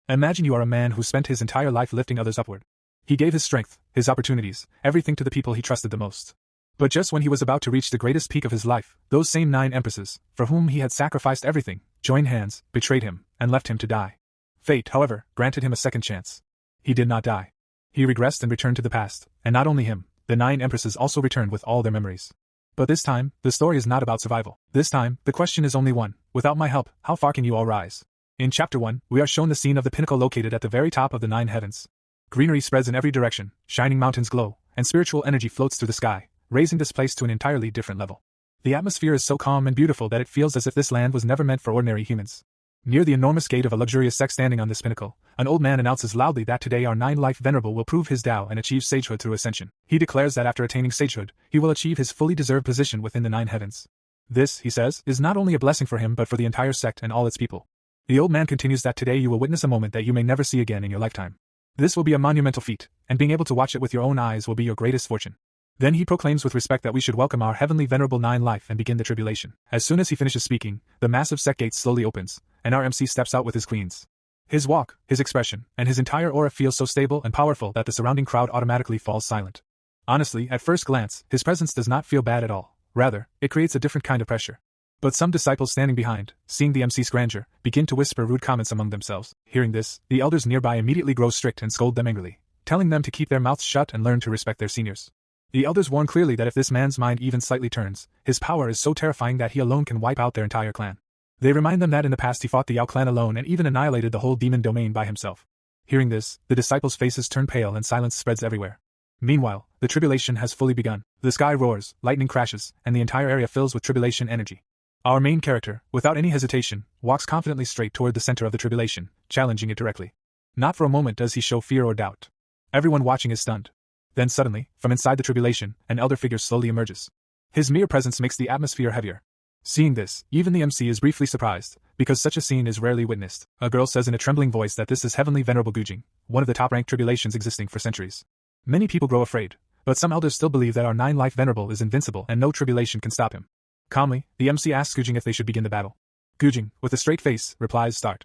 Imagine you are a man who spent his entire life lifting others upward. He gave his strength, his opportunities, everything to the people he trusted the most. But just when he was about to reach the greatest peak of his life, those same 9 empresses, for whom he had sacrificed everything, joined hands, betrayed him, and left him to die. Fate, however, granted him a second chance. He did not die. He regressed and returned to the past, and not only him, the 9 empresses also returned with all their memories. But this time, the story is not about survival. This time, the question is only one: without my help, how far can you all rise? In Chapter 1, we are shown the scene of the pinnacle located at the very top of the 9 heavens. Greenery spreads in every direction, shining mountains glow, and spiritual energy floats through the sky, raising this place to an entirely different level. The atmosphere is so calm and beautiful that it feels as if this land was never meant for ordinary humans. Near the enormous gate of a luxurious sect standing on this pinnacle, an old man announces loudly that today our 9-life venerable will prove his Tao and achieve sagehood through ascension. He declares that after attaining sagehood, he will achieve his fully deserved position within the 9 heavens. This, he says, is not only a blessing for him but for the entire sect and all its people. The old man continues that today you will witness a moment that you may never see again in your lifetime. This will be a monumental feat, and being able to watch it with your own eyes will be your greatest fortune. Then he proclaims with respect that we should welcome our heavenly venerable 9-life and begin the tribulation. As soon as he finishes speaking, the massive sect gate slowly opens, and our MC steps out with his queens. His walk, his expression, and his entire aura feel so stable and powerful that the surrounding crowd automatically falls silent. Honestly, at first glance, his presence does not feel bad at all. Rather, it creates a different kind of pressure. But some disciples standing behind, seeing the MC's grandeur, begin to whisper rude comments among themselves. Hearing this, the elders nearby immediately grow strict and scold them angrily, telling them to keep their mouths shut and learn to respect their seniors. The elders warn clearly that if this man's mind even slightly turns, his power is so terrifying that he alone can wipe out their entire clan. They remind them that in the past he fought the Yao clan alone and even annihilated the whole demon domain by himself. Hearing this, the disciples' faces turn pale and silence spreads everywhere. Meanwhile, the tribulation has fully begun. The sky roars, lightning crashes, and the entire area fills with tribulation energy. Our main character, without any hesitation, walks confidently straight toward the center of the tribulation, challenging it directly. Not for a moment does he show fear or doubt. Everyone watching is stunned. Then suddenly, from inside the tribulation, an elder figure slowly emerges. His mere presence makes the atmosphere heavier. Seeing this, even the MC is briefly surprised, because such a scene is rarely witnessed. A girl says in a trembling voice that this is Heavenly Venerable Gujing, one of the top-ranked tribulations existing for centuries. Many people grow afraid, but some elders still believe that our 9-life venerable is invincible and no tribulation can stop him. Calmly, the MC asks Gujing if they should begin the battle. Gujing, with a straight face, replies, "Start."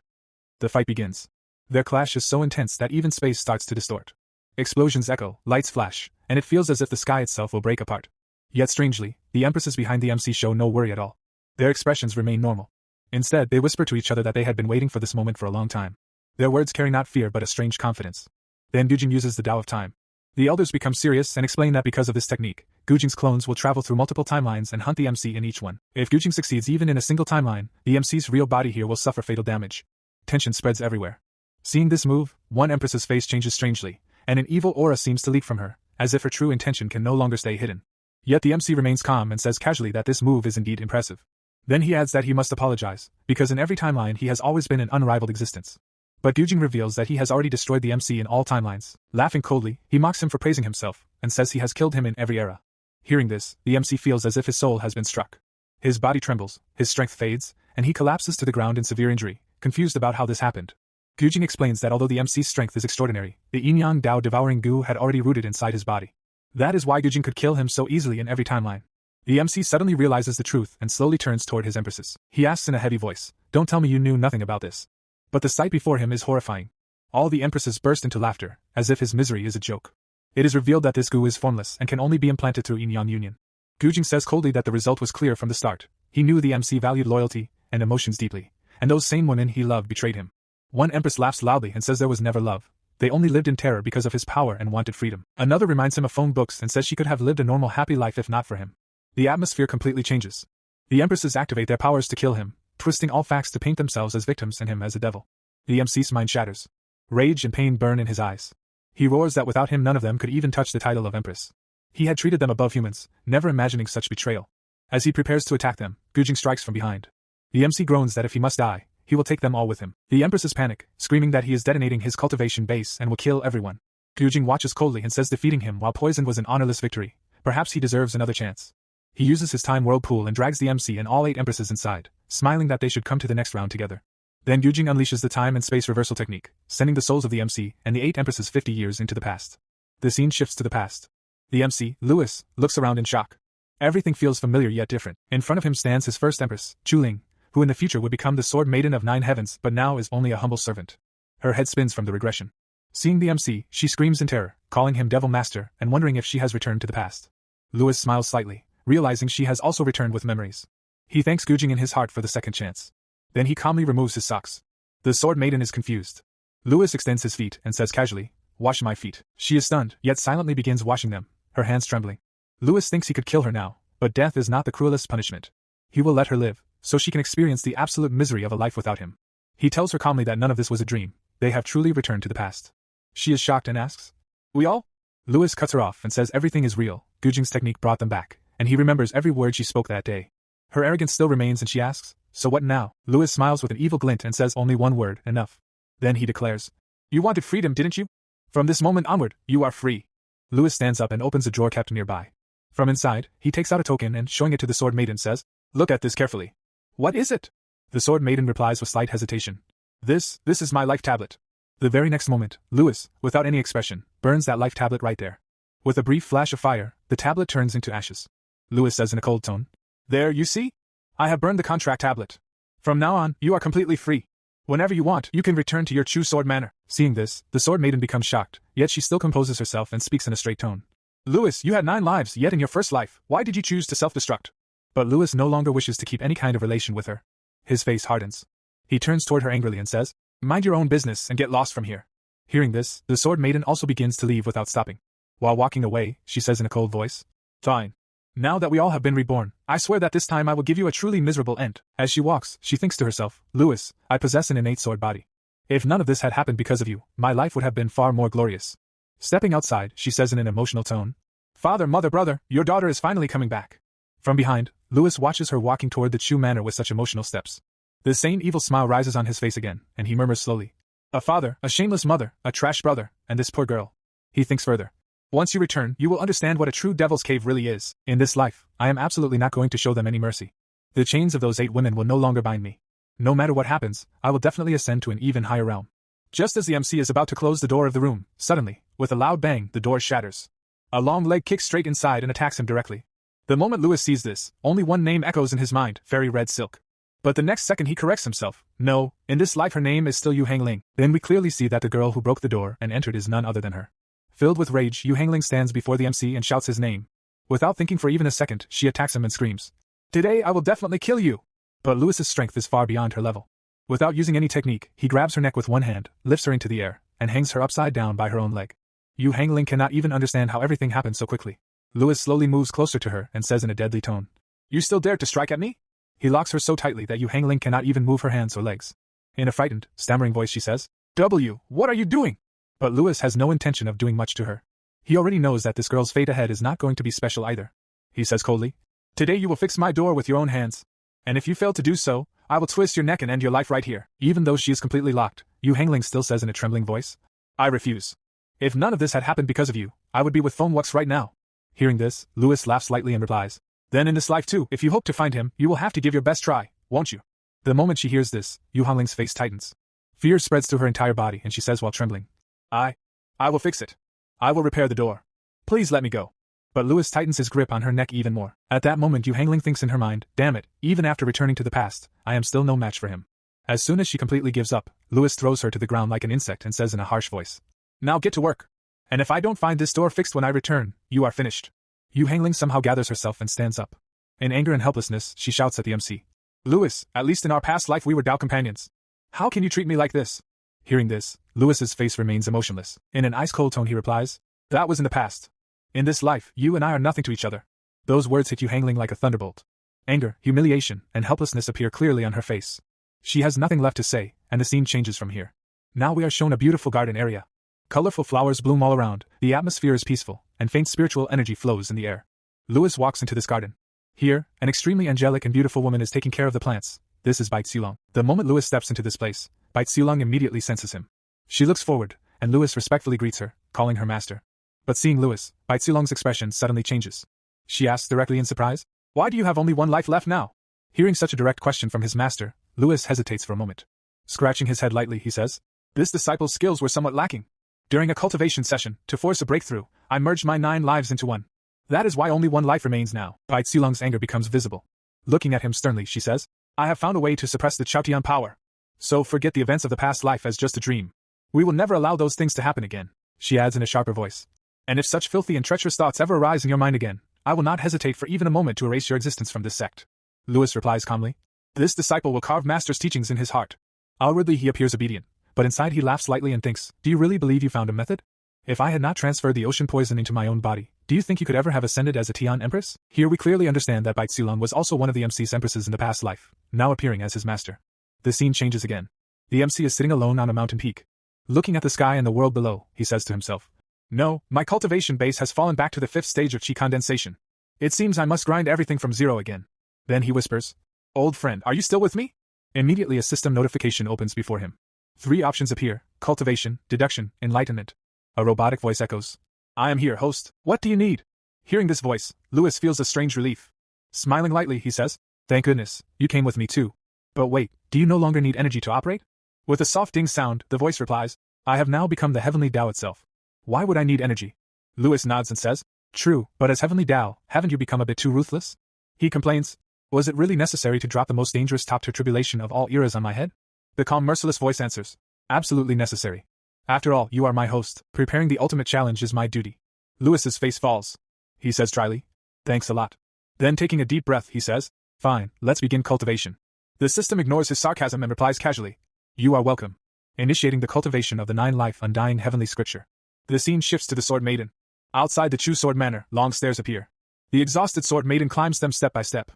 The fight begins. Their clash is so intense that even space starts to distort. Explosions echo, lights flash, and it feels as if the sky itself will break apart. Yet strangely, the empresses behind the MC show no worry at all. Their expressions remain normal. Instead, they whisper to each other that they had been waiting for this moment for a long time. Their words carry not fear but a strange confidence. Then Gujing uses the Tao of Time. The elders become serious and explain that because of this technique, Gujing's clones will travel through multiple timelines and hunt the MC in each one. If Gujing succeeds even in a single timeline, the MC's real body here will suffer fatal damage. Tension spreads everywhere. Seeing this move, one empress's face changes strangely, and an evil aura seems to leak from her, as if her true intention can no longer stay hidden. Yet the MC remains calm and says casually that this move is indeed impressive. Then he adds that he must apologize, because in every timeline he has always been an unrivaled existence. But Gujing reveals that he has already destroyed the MC in all timelines. Laughing coldly, he mocks him for praising himself, and says he has killed him in every era. Hearing this, the MC feels as if his soul has been struck. His body trembles, his strength fades, and he collapses to the ground in severe injury, confused about how this happened. Gujing explains that although the MC's strength is extraordinary, the yin-yang Tao devouring goo had already rooted inside his body. That is why Gujing could kill him so easily in every timeline. The MC suddenly realizes the truth and slowly turns toward his empresses. He asks in a heavy voice, "Don't tell me you knew nothing about this." But the sight before him is horrifying. All the empresses burst into laughter, as if his misery is a joke. It is revealed that this goo is formless and can only be implanted through yin-yang union. Gujing says coldly that the result was clear from the start. He knew the MC valued loyalty and emotions deeply, and those same women he loved betrayed him. One empress laughs loudly and says there was never love. They only lived in terror because of his power and wanted freedom. Another reminds him of phone books and says she could have lived a normal happy life if not for him. The atmosphere completely changes. The empresses activate their powers to kill him, twisting all facts to paint themselves as victims and him as a devil. The MC's mind shatters. Rage and pain burn in his eyes. He roars that without him none of them could even touch the title of Empress. He had treated them above humans, never imagining such betrayal. As he prepares to attack them, Gujing strikes from behind. The MC groans that if he must die, he will take them all with him. The empresses panic, screaming that he is detonating his cultivation base and will kill everyone. Gujing watches coldly and says defeating him while poisoned was an honorless victory. Perhaps he deserves another chance. He uses his time whirlpool and drags the MC and all 8 empresses inside, smiling that they should come to the next round together. Then Gujing unleashes the time and space reversal technique, sending the souls of the MC and the 8 empresses 50 years into the past. The scene shifts to the past. The MC, Louis, looks around in shock. Everything feels familiar yet different. In front of him stands his first empress, Chuling, who in the future would become the sword maiden of 9 heavens but now is only a humble servant. Her head spins from the regression. Seeing the MC, she screams in terror, calling him Devil Master and wondering if she has returned to the past. Louis smiles slightly, realizing she has also returned with memories. He thanks Gujing in his heart for the second chance. Then he calmly removes his socks. The sword maiden is confused. Louis extends his feet and says casually, "Wash my feet." She is stunned, yet silently begins washing them, her hands trembling. Louis thinks he could kill her now, but death is not the cruelest punishment. He will let her live, so she can experience the absolute misery of a life without him. He tells her calmly that none of this was a dream, they have truly returned to the past. She is shocked and asks, "We all?" Louis cuts her off and says everything is real, Gujing's technique brought them back, and he remembers every word she spoke that day. Her arrogance still remains and she asks, "So what now?" Louis smiles with an evil glint and says only one word, "Enough." Then he declares, "You wanted freedom, didn't you? From this moment onward, you are free." Louis stands up and opens a drawer kept nearby. From inside, he takes out a token and, showing it to the sword maiden, says, "Look at this carefully." "What is it?" The sword maiden replies with slight hesitation. This is my life tablet." The very next moment, Louis, without any expression, burns that life tablet right there. With a brief flash of fire, the tablet turns into ashes. Louis says in a cold tone, "There, you see? I have burned the contract tablet. From now on, you are completely free. Whenever you want, you can return to your true sword manner." Seeing this, the sword maiden becomes shocked, yet she still composes herself and speaks in a straight tone. "Louis, you had 9 lives, yet in your first life, why did you choose to self-destruct?" But Louis no longer wishes to keep any kind of relation with her. His face hardens. He turns toward her angrily and says, "Mind your own business and get lost from here." Hearing this, the sword maiden also begins to leave without stopping. While walking away, she says in a cold voice, "Fine. Now that we all have been reborn, I swear that this time I will give you a truly miserable end." As she walks, she thinks to herself, "Louis, I possess an innate sword body. If none of this had happened because of you, my life would have been far more glorious." Stepping outside, she says in an emotional tone, "Father, mother, brother, your daughter is finally coming back." From behind, Louis watches her walking toward the Chu manor with such emotional steps. The same evil smile rises on his face again, and he murmurs slowly, "A father, a shameless mother, a trash brother, and this poor girl." He thinks further. "Once you return, you will understand what a true devil's cave really is. In this life, I am absolutely not going to show them any mercy. The chains of those 8 women will no longer bind me. No matter what happens, I will definitely ascend to an even higher realm." Just as the MC is about to close the door of the room, suddenly, with a loud bang, the door shatters. A long leg kicks straight inside and attacks him directly. The moment Louis sees this, only one name echoes in his mind, Fairy Red Silk. But the next second he corrects himself. No, in this life her name is still Yu Hangling. Then we clearly see that the girl who broke the door and entered is none other than her. Filled with rage, Yu Hangling stands before the MC and shouts his name. Without thinking for even a second, she attacks him and screams, "Today I will definitely kill you!" But Louis's strength is far beyond her level. Without using any technique, he grabs her neck with one hand, lifts her into the air, and hangs her upside down by her own leg. Yu Hangling cannot even understand how everything happened so quickly. Louis slowly moves closer to her and says in a deadly tone, "You still dare to strike at me?" He locks her so tightly that Yu Hangling cannot even move her hands or legs. In a frightened, stammering voice she says, "W, what are you doing?" But Louis has no intention of doing much to her. He already knows that this girl's fate ahead is not going to be special either. He says coldly, "Today you will fix my door with your own hands. And if you fail to do so, I will twist your neck and end your life right here." Even though she is completely locked, Yu Hangling still says in a trembling voice, "I refuse. If none of this had happened because of you, I would be with Foamwux right now." Hearing this, Louis laughs lightly and replies, "Then in this life too, if you hope to find him, you will have to give your best try, won't you?" The moment she hears this, Yu Hangling's face tightens. Fear spreads through her entire body and she says while trembling, I will fix it. I will repair the door. Please let me go." But Louis tightens his grip on her neck even more. At that moment Yu Hangling thinks in her mind, "Damn it, even after returning to the past, I am still no match for him." As soon as she completely gives up, Louis throws her to the ground like an insect and says in a harsh voice, "Now get to work. And if I don't find this door fixed when I return, you are finished." Yu Hangling somehow gathers herself and stands up. In anger and helplessness, she shouts at the MC, "Louis, at least in our past life we were Dao companions. How can you treat me like this?" Hearing this, Louis's face remains emotionless. In an ice-cold tone he replies, "That was in the past. In this life, you and I are nothing to each other." Those words hit Yu Hangling like a thunderbolt. Anger, humiliation, and helplessness appear clearly on her face. She has nothing left to say, and the scene changes from here. Now we are shown a beautiful garden area. Colorful flowers bloom all around, the atmosphere is peaceful, and faint spiritual energy flows in the air. Louis walks into this garden. Here, an extremely angelic and beautiful woman is taking care of the plants. This is Bai Xiulong. The moment Louis steps into this place, Bai Xiulong immediately senses him. She looks forward, and Louis respectfully greets her, calling her master. But seeing Louis, Bai Xiulong's expression suddenly changes. She asks directly in surprise, "Why do you have only 1 life left now?" Hearing such a direct question from his master, Louis hesitates for a moment. Scratching his head lightly, he says, "This disciple's skills were somewhat lacking. During a cultivation session, to force a breakthrough, I merged my 9 lives into 1. That is why only 1 life remains now." Bai Xiulong's anger becomes visible. Looking at him sternly, she says, "I have found a way to suppress the Chaotian power. So forget the events of the past life as just a dream. We will never allow those things to happen again, she adds in a sharper voice. And if such filthy and treacherous thoughts ever arise in your mind again, I will not hesitate for even a moment to erase your existence from this sect. Louis replies calmly. This disciple will carve Master's teachings in his heart. Outwardly he appears obedient, but inside he laughs lightly and thinks, do you really believe you found a method? If I had not transferred the ocean poison into my own body, do you think you could ever have ascended as a Tian Empress? Here we clearly understand that Bai Tsulong was also one of the MC's Empresses in the past life, now appearing as his master. The scene changes again. The MC is sitting alone on a mountain peak. Looking at the sky and the world below, he says to himself, no, my cultivation base has fallen back to the 5th stage of chi condensation. It seems I must grind everything from zero again. Then he whispers, old friend, are you still with me? Immediately a system notification opens before him. 3 options appear, cultivation, deduction, enlightenment. A robotic voice echoes. I am here, host. What do you need? Hearing this voice, Louis feels a strange relief. Smiling lightly, he says, thank goodness, you came with me too. But wait, do you no longer need energy to operate? With a soft ding sound, the voice replies, I have now become the heavenly Tao itself. Why would I need energy? Louis nods and says, true, but as heavenly Tao, haven't you become a bit too ruthless? He complains, was it really necessary to drop the most dangerous top-tier tribulation of all eras on my head? The calm, merciless voice answers, absolutely necessary. After all, you are my host. Preparing the ultimate challenge is my duty. Louis's face falls. He says dryly, thanks a lot. Then taking a deep breath, he says, fine, let's begin cultivation. The system ignores his sarcasm and replies casually, you are welcome. Initiating the cultivation of the 9 life undying heavenly scripture. The scene shifts to the Sword Maiden. Outside the Chu Sword Manor, long stairs appear. The exhausted Sword Maiden climbs them step by step.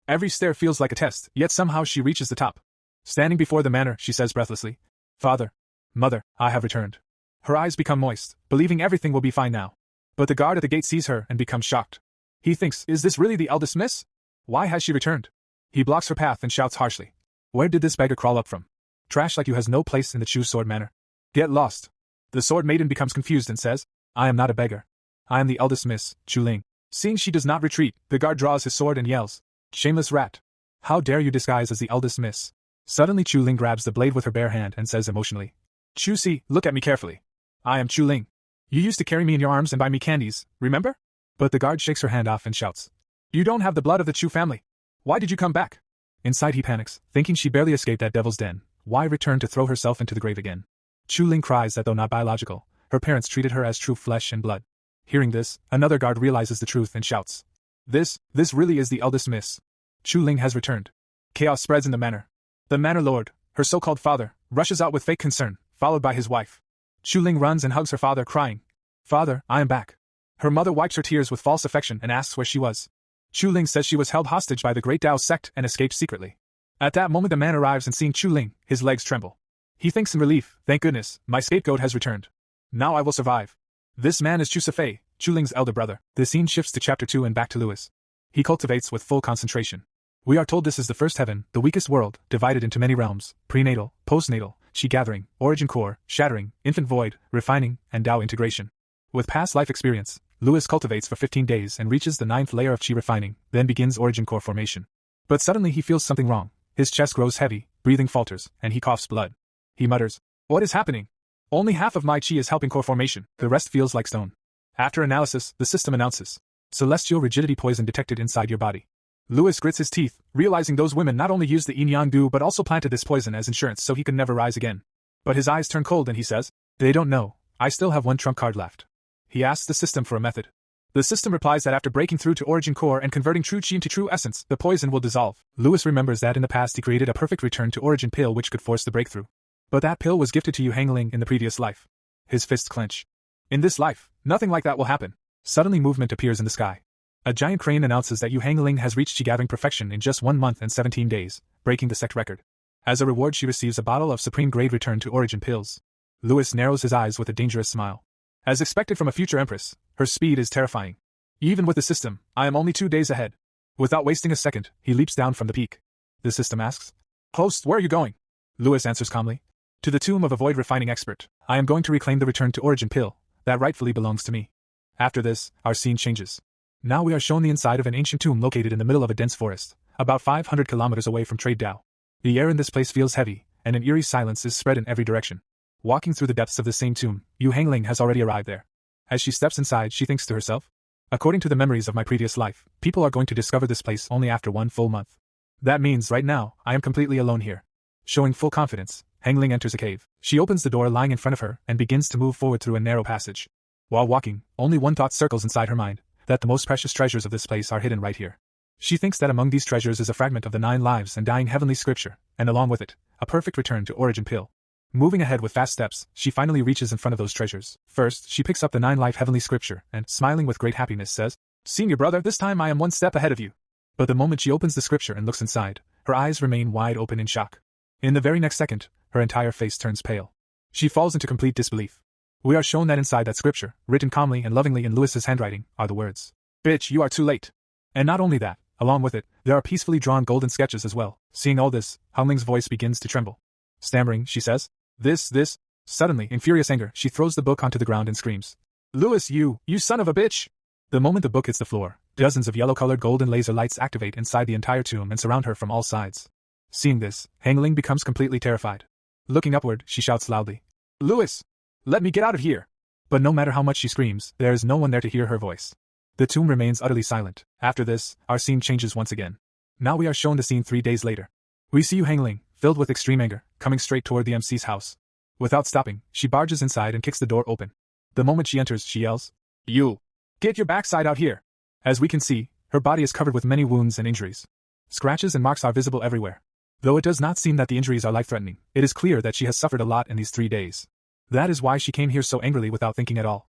Every stair feels like a test, yet somehow she reaches the top. Standing before the manor, she says breathlessly, Father, Mother, I have returned. Her eyes become moist, believing everything will be fine now. But the guard at the gate sees her and becomes shocked. He thinks, is this really the eldest miss? Why has she returned? He blocks her path and shouts harshly, where did this beggar crawl up from? Trash like you has no place in the Chu Sword Manor. Get lost. The Sword Maiden becomes confused and says, I am not a beggar. I am the eldest miss, Chu Ling. Seeing she does not retreat, the guard draws his sword and yells, shameless rat. How dare you disguise as the eldest miss? Suddenly Chu Ling grabs the blade with her bare hand and says emotionally, Chu Si, look at me carefully. I am Chu Ling. You used to carry me in your arms and buy me candies, remember? But the guard shakes her hand off and shouts, you don't have the blood of the Chu family. Why did you come back? Inside he panics, thinking she barely escaped that devil's den. Why return to throw herself into the grave again? Chu Ling cries that though not biological, her parents treated her as true flesh and blood. Hearing this, another guard realizes the truth and shouts, This really is the eldest miss. Chu Ling has returned. Chaos spreads in the manor. The manor lord, her so-called father, rushes out with fake concern, followed by his wife. Chu Ling runs and hugs her father, crying, Father, I am back. Her mother wipes her tears with false affection and asks where she was. Chu Ling says she was held hostage by the Great Tao sect and escaped secretly. At that moment the man arrives and seeing Chu Ling, his legs tremble. He thinks in relief, thank goodness, my scapegoat has returned. Now I will survive. This man is Chu Sifei, Chu Ling's elder brother. The scene shifts to chapter 2 and back to Louis. He cultivates with full concentration. We are told this is the first heaven, the weakest world, divided into many realms, prenatal, postnatal, chi gathering, origin core, shattering, infant void, refining, and Tao integration. With past life experience, Louis cultivates for 15 days and reaches the 9th layer of chi refining, then begins origin core formation. But suddenly he feels something wrong. His chest grows heavy, breathing falters, and he coughs blood. He mutters, what is happening? Only half of my chi is helping core formation, the rest feels like stone. After analysis, the system announces, celestial rigidity poison detected inside your body. Louis grits his teeth, realizing those women not only used the yin-yang goo but also planted this poison as insurance so he could never rise again. But his eyes turn cold and he says, they don't know, I still have one trump card left. He asks the system for a method. The system replies that after breaking through to origin core and converting true chi into true essence, the poison will dissolve. Louis remembers that in the past he created a perfect return to origin pill which could force the breakthrough. But that pill was gifted to Yu Hangling in the previous life. His fists clench. In this life, nothing like that will happen. Suddenly movement appears in the sky. A giant crane announces that Yu Hangling has reached chi gathering perfection in just 1 month and 17 days, breaking the sect record. As a reward she receives a bottle of supreme grade return to origin pills. Louis narrows his eyes with a dangerous smile. As expected from a future empress, her speed is terrifying. Even with the system, I am only 2 days ahead. Without wasting a second, he leaps down from the peak. The system asks, host, where are you going? Louis answers calmly, to the tomb of a void refining expert. I am going to reclaim the return to origin pill, that rightfully belongs to me. After this, our scene changes. Now we are shown the inside of an ancient tomb located in the middle of a dense forest, about 500 kilometers away from Trade Dao. The air in this place feels heavy, and an eerie silence is spread in every direction. Walking through the depths of the same tomb, Yu Hangling has already arrived there. As she steps inside, she thinks to herself, according to the memories of my previous life, people are going to discover this place only after 1 full month. That means right now, I am completely alone here. Showing full confidence, Hangling enters a cave. She opens the door lying in front of her and begins to move forward through a narrow passage. While walking, only one thought circles inside her mind, that the most precious treasures of this place are hidden right here. She thinks that among these treasures is a fragment of the 9 lives and dying heavenly scripture, and along with it, a perfect return to origin pill. Moving ahead with fast steps, she finally reaches in front of those treasures. First, she picks up the 9 life heavenly scripture and, smiling with great happiness, says, "Senior brother, this time I am 1 step ahead of you." But the moment she opens the scripture and looks inside, her eyes remain wide open in shock. In the very next second, her entire face turns pale. She falls into complete disbelief. We are shown that inside that scripture, written calmly and lovingly in Lewis's handwriting, are the words, "Bitch, you are too late." And not only that, along with it, there are peacefully drawn golden sketches as well. Seeing all this, Hangling's voice begins to tremble. Stammering, she says, This. Suddenly, in furious anger, she throws the book onto the ground and screams, "Lewis, you son of a bitch!" The moment the book hits the floor, dozens of yellow-colored golden laser lights activate inside the entire tomb and surround her from all sides. Seeing this, Hangling becomes completely terrified. Looking upward, she shouts loudly, "Lewis! Let me get out of here!" But no matter how much she screams, there is no one there to hear her voice. The tomb remains utterly silent. After this, our scene changes once again. Now we are shown the scene 3 days later. We see Hangling, filled with extreme anger, coming straight toward the MC's house. Without stopping, she barges inside and kicks the door open. The moment she enters, she yells, "You! Get your backside out here!" As we can see, her body is covered with many wounds and injuries. Scratches and marks are visible everywhere. Though it does not seem that the injuries are life-threatening, it is clear that she has suffered a lot in these 3 days. That is why she came here so angrily without thinking at all.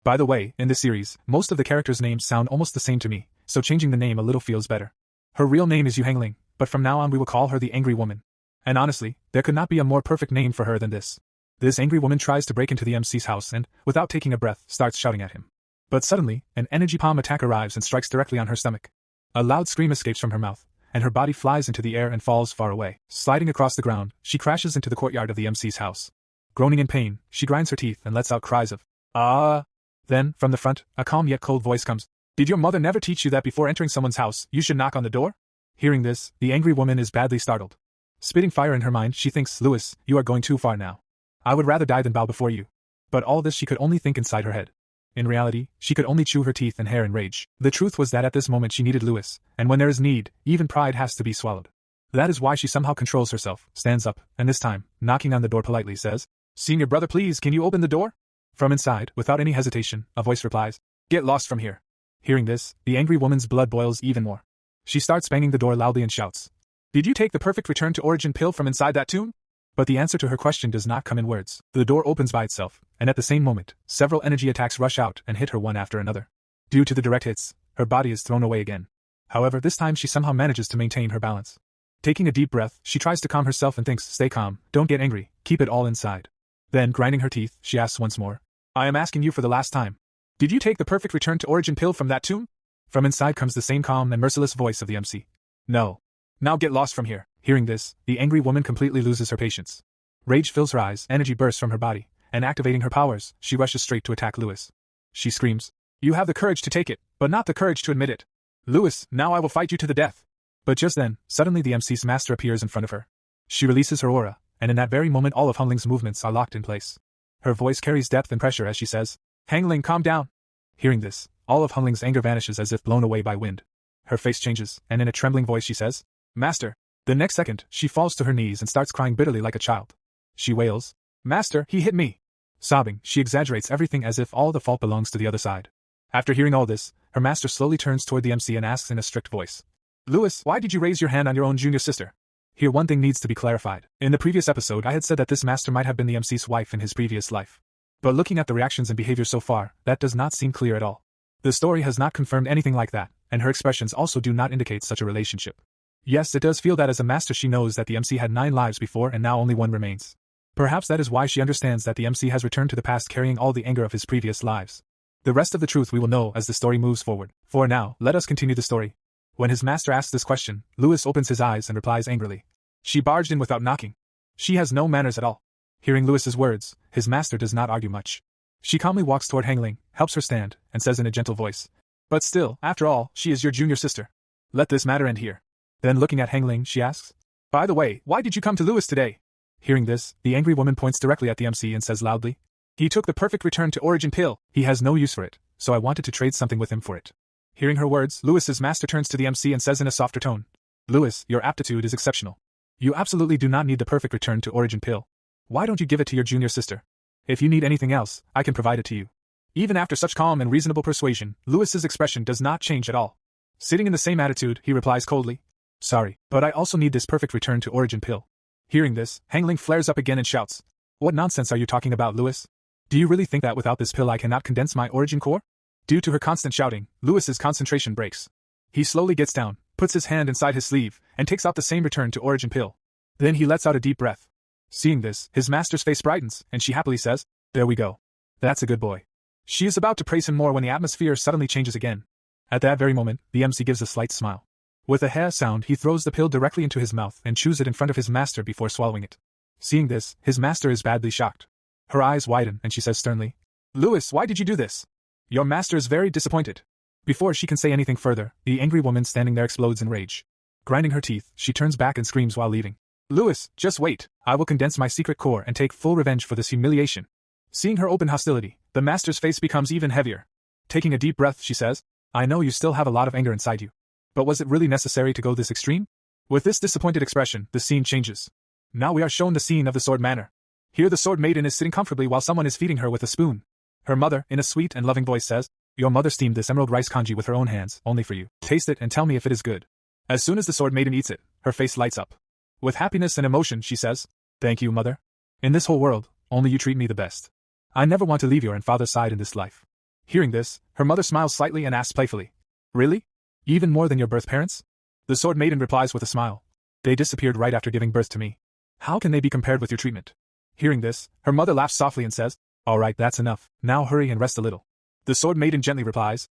By the way, in this series, most of the characters' names sound almost the same to me, so changing the name a little feels better. Her real name is Yu Hangling, but from now on we will call her the Angry Woman. And honestly, there could not be a more perfect name for her than this. This angry woman tries to break into the MC's house and, without taking a breath, starts shouting at him. But suddenly, an energy palm attack arrives and strikes directly on her stomach. A loud scream escapes from her mouth, and her body flies into the air and falls far away. Sliding across the ground, she crashes into the courtyard of the MC's house. Groaning in pain, she grinds her teeth and lets out cries of, "Ah!" Then, from the front, a calm yet cold voice comes. "Did your mother never teach you that before entering someone's house, you should knock on the door?" Hearing this, the angry woman is badly startled. Spitting fire in her mind, she thinks, "Lewis, you are going too far now. I would rather die than bow before you." But all this she could only think inside her head. In reality, she could only chew her teeth and hair in rage. The truth was that at this moment she needed Lewis, and when there is need, even pride has to be swallowed. That is why she somehow controls herself, stands up, and this time, knocking on the door politely, says, "Senior brother, please, can you open the door?" From inside, without any hesitation, a voice replies, "Get lost from here." Hearing this, the angry woman's blood boils even more. She starts banging the door loudly and shouts, "Did you take the perfect return to origin pill from inside that tomb?" But the answer to her question does not come in words. The door opens by itself, and at the same moment, several energy attacks rush out and hit her one after another. Due to the direct hits, her body is thrown away again. However, this time she somehow manages to maintain her balance. Taking a deep breath, she tries to calm herself and thinks, "Stay calm, don't get angry, keep it all inside." Then, grinding her teeth, she asks once more, "I am asking you for the last time. Did you take the perfect return to origin pill from that tomb?" From inside comes the same calm and merciless voice of the MC. "No. Now get lost from here." Hearing this, the angry woman completely loses her patience. Rage fills her eyes, energy bursts from her body, and activating her powers, she rushes straight to attack Lewis. She screams, "You have the courage to take it, but not the courage to admit it. Lewis, now I will fight you to the death." But just then, suddenly the MC's master appears in front of her. She releases her aura, and in that very moment all of Hangling's movements are locked in place. Her voice carries depth and pressure as she says, "Hangling, calm down." Hearing this, all of Hangling's anger vanishes as if blown away by wind. Her face changes, and in a trembling voice she says, "Master." The next second, she falls to her knees and starts crying bitterly like a child. She wails, "Master, he hit me." Sobbing, she exaggerates everything as if all the fault belongs to the other side. After hearing all this, her master slowly turns toward the MC and asks in a strict voice, "Lewis, why did you raise your hand on your own junior sister?" Here one thing needs to be clarified. In the previous episode I had said that this master might have been the MC's wife in his previous life. But looking at the reactions and behavior so far, that does not seem clear at all. The story has not confirmed anything like that, and her expressions also do not indicate such a relationship. Yes, it does feel that as a master she knows that the MC had 9 lives before and now only 1 remains. Perhaps that is why she understands that the MC has returned to the past carrying all the anger of his previous lives. The rest of the truth we will know as the story moves forward. For now, let us continue the story. When his master asks this question, Lewis opens his eyes and replies angrily, "She barged in without knocking. She has no manners at all." Hearing Lewis's words, his master does not argue much. She calmly walks toward Hangling, helps her stand, and says in a gentle voice, "But still, after all, she is your junior sister. Let this matter end here." Then looking at Hangling, she asks, "By the way, why did you come to Lewis today?" Hearing this, the angry woman points directly at the MC and says loudly, "He took the perfect return to origin pill. He has no use for it, so I wanted to trade something with him for it." Hearing her words, Lewis's master turns to the MC and says in a softer tone, "Lewis, your aptitude is exceptional. You absolutely do not need the perfect return to origin pill. Why don't you give it to your junior sister? If you need anything else, I can provide it to you. Even after such calm and reasonable persuasion, Louis's expression does not change at all. Sitting in the same attitude, he replies coldly, "Sorry, but I also need this perfect return to origin pill." Hearing this, Hangling flares up again and shouts, "What nonsense are you talking about, Louis? Do you really think that without this pill I cannot condense my origin core?" Due to her constant shouting, Louis's concentration breaks. He slowly gets down, puts his hand inside his sleeve, and takes out the same return to origin pill. Then he lets out a deep breath. Seeing this, his master's face brightens, and she happily says, "There we go. That's a good boy." She is about to praise him more when the atmosphere suddenly changes again. At that very moment, the MC gives a slight smile. With a "heh" sound, he throws the pill directly into his mouth and chews it in front of his master before swallowing it. Seeing this, his master is badly shocked. Her eyes widen and she says sternly, "Louis, why did you do this?" Your master is very disappointed. Before she can say anything further, the angry woman standing there explodes in rage. Grinding her teeth, she turns back and screams while leaving, "Louis, just wait. I will condense my secret core and take full revenge for this humiliation." Seeing her open hostility, the master's face becomes even heavier. Taking a deep breath, she says, "I know you still have a lot of anger inside you. But was it really necessary to go this extreme?" With this disappointed expression, the scene changes. Now we are shown the scene of the Sword Manor. Here the Sword Maiden is sitting comfortably while someone is feeding her with a spoon. Her mother, in a sweet and loving voice, says, "Your mother steamed this emerald rice congee with her own hands, only for you. Taste it and tell me if it is good." As soon as the Sword Maiden eats it, her face lights up. With happiness and emotion, she says, "Thank you, mother. In this whole world, only you treat me the best. I never want to leave your and father's side in this life." Hearing this, her mother smiles slightly and asks playfully, "Really? Even more than your birth parents?" The Sword Maiden replies with a smile, "They disappeared right after giving birth to me. How can they be compared with your treatment?" Hearing this, her mother laughs softly and says, "All right, that's enough. Now hurry and rest a little." The Sword Maiden gently replies,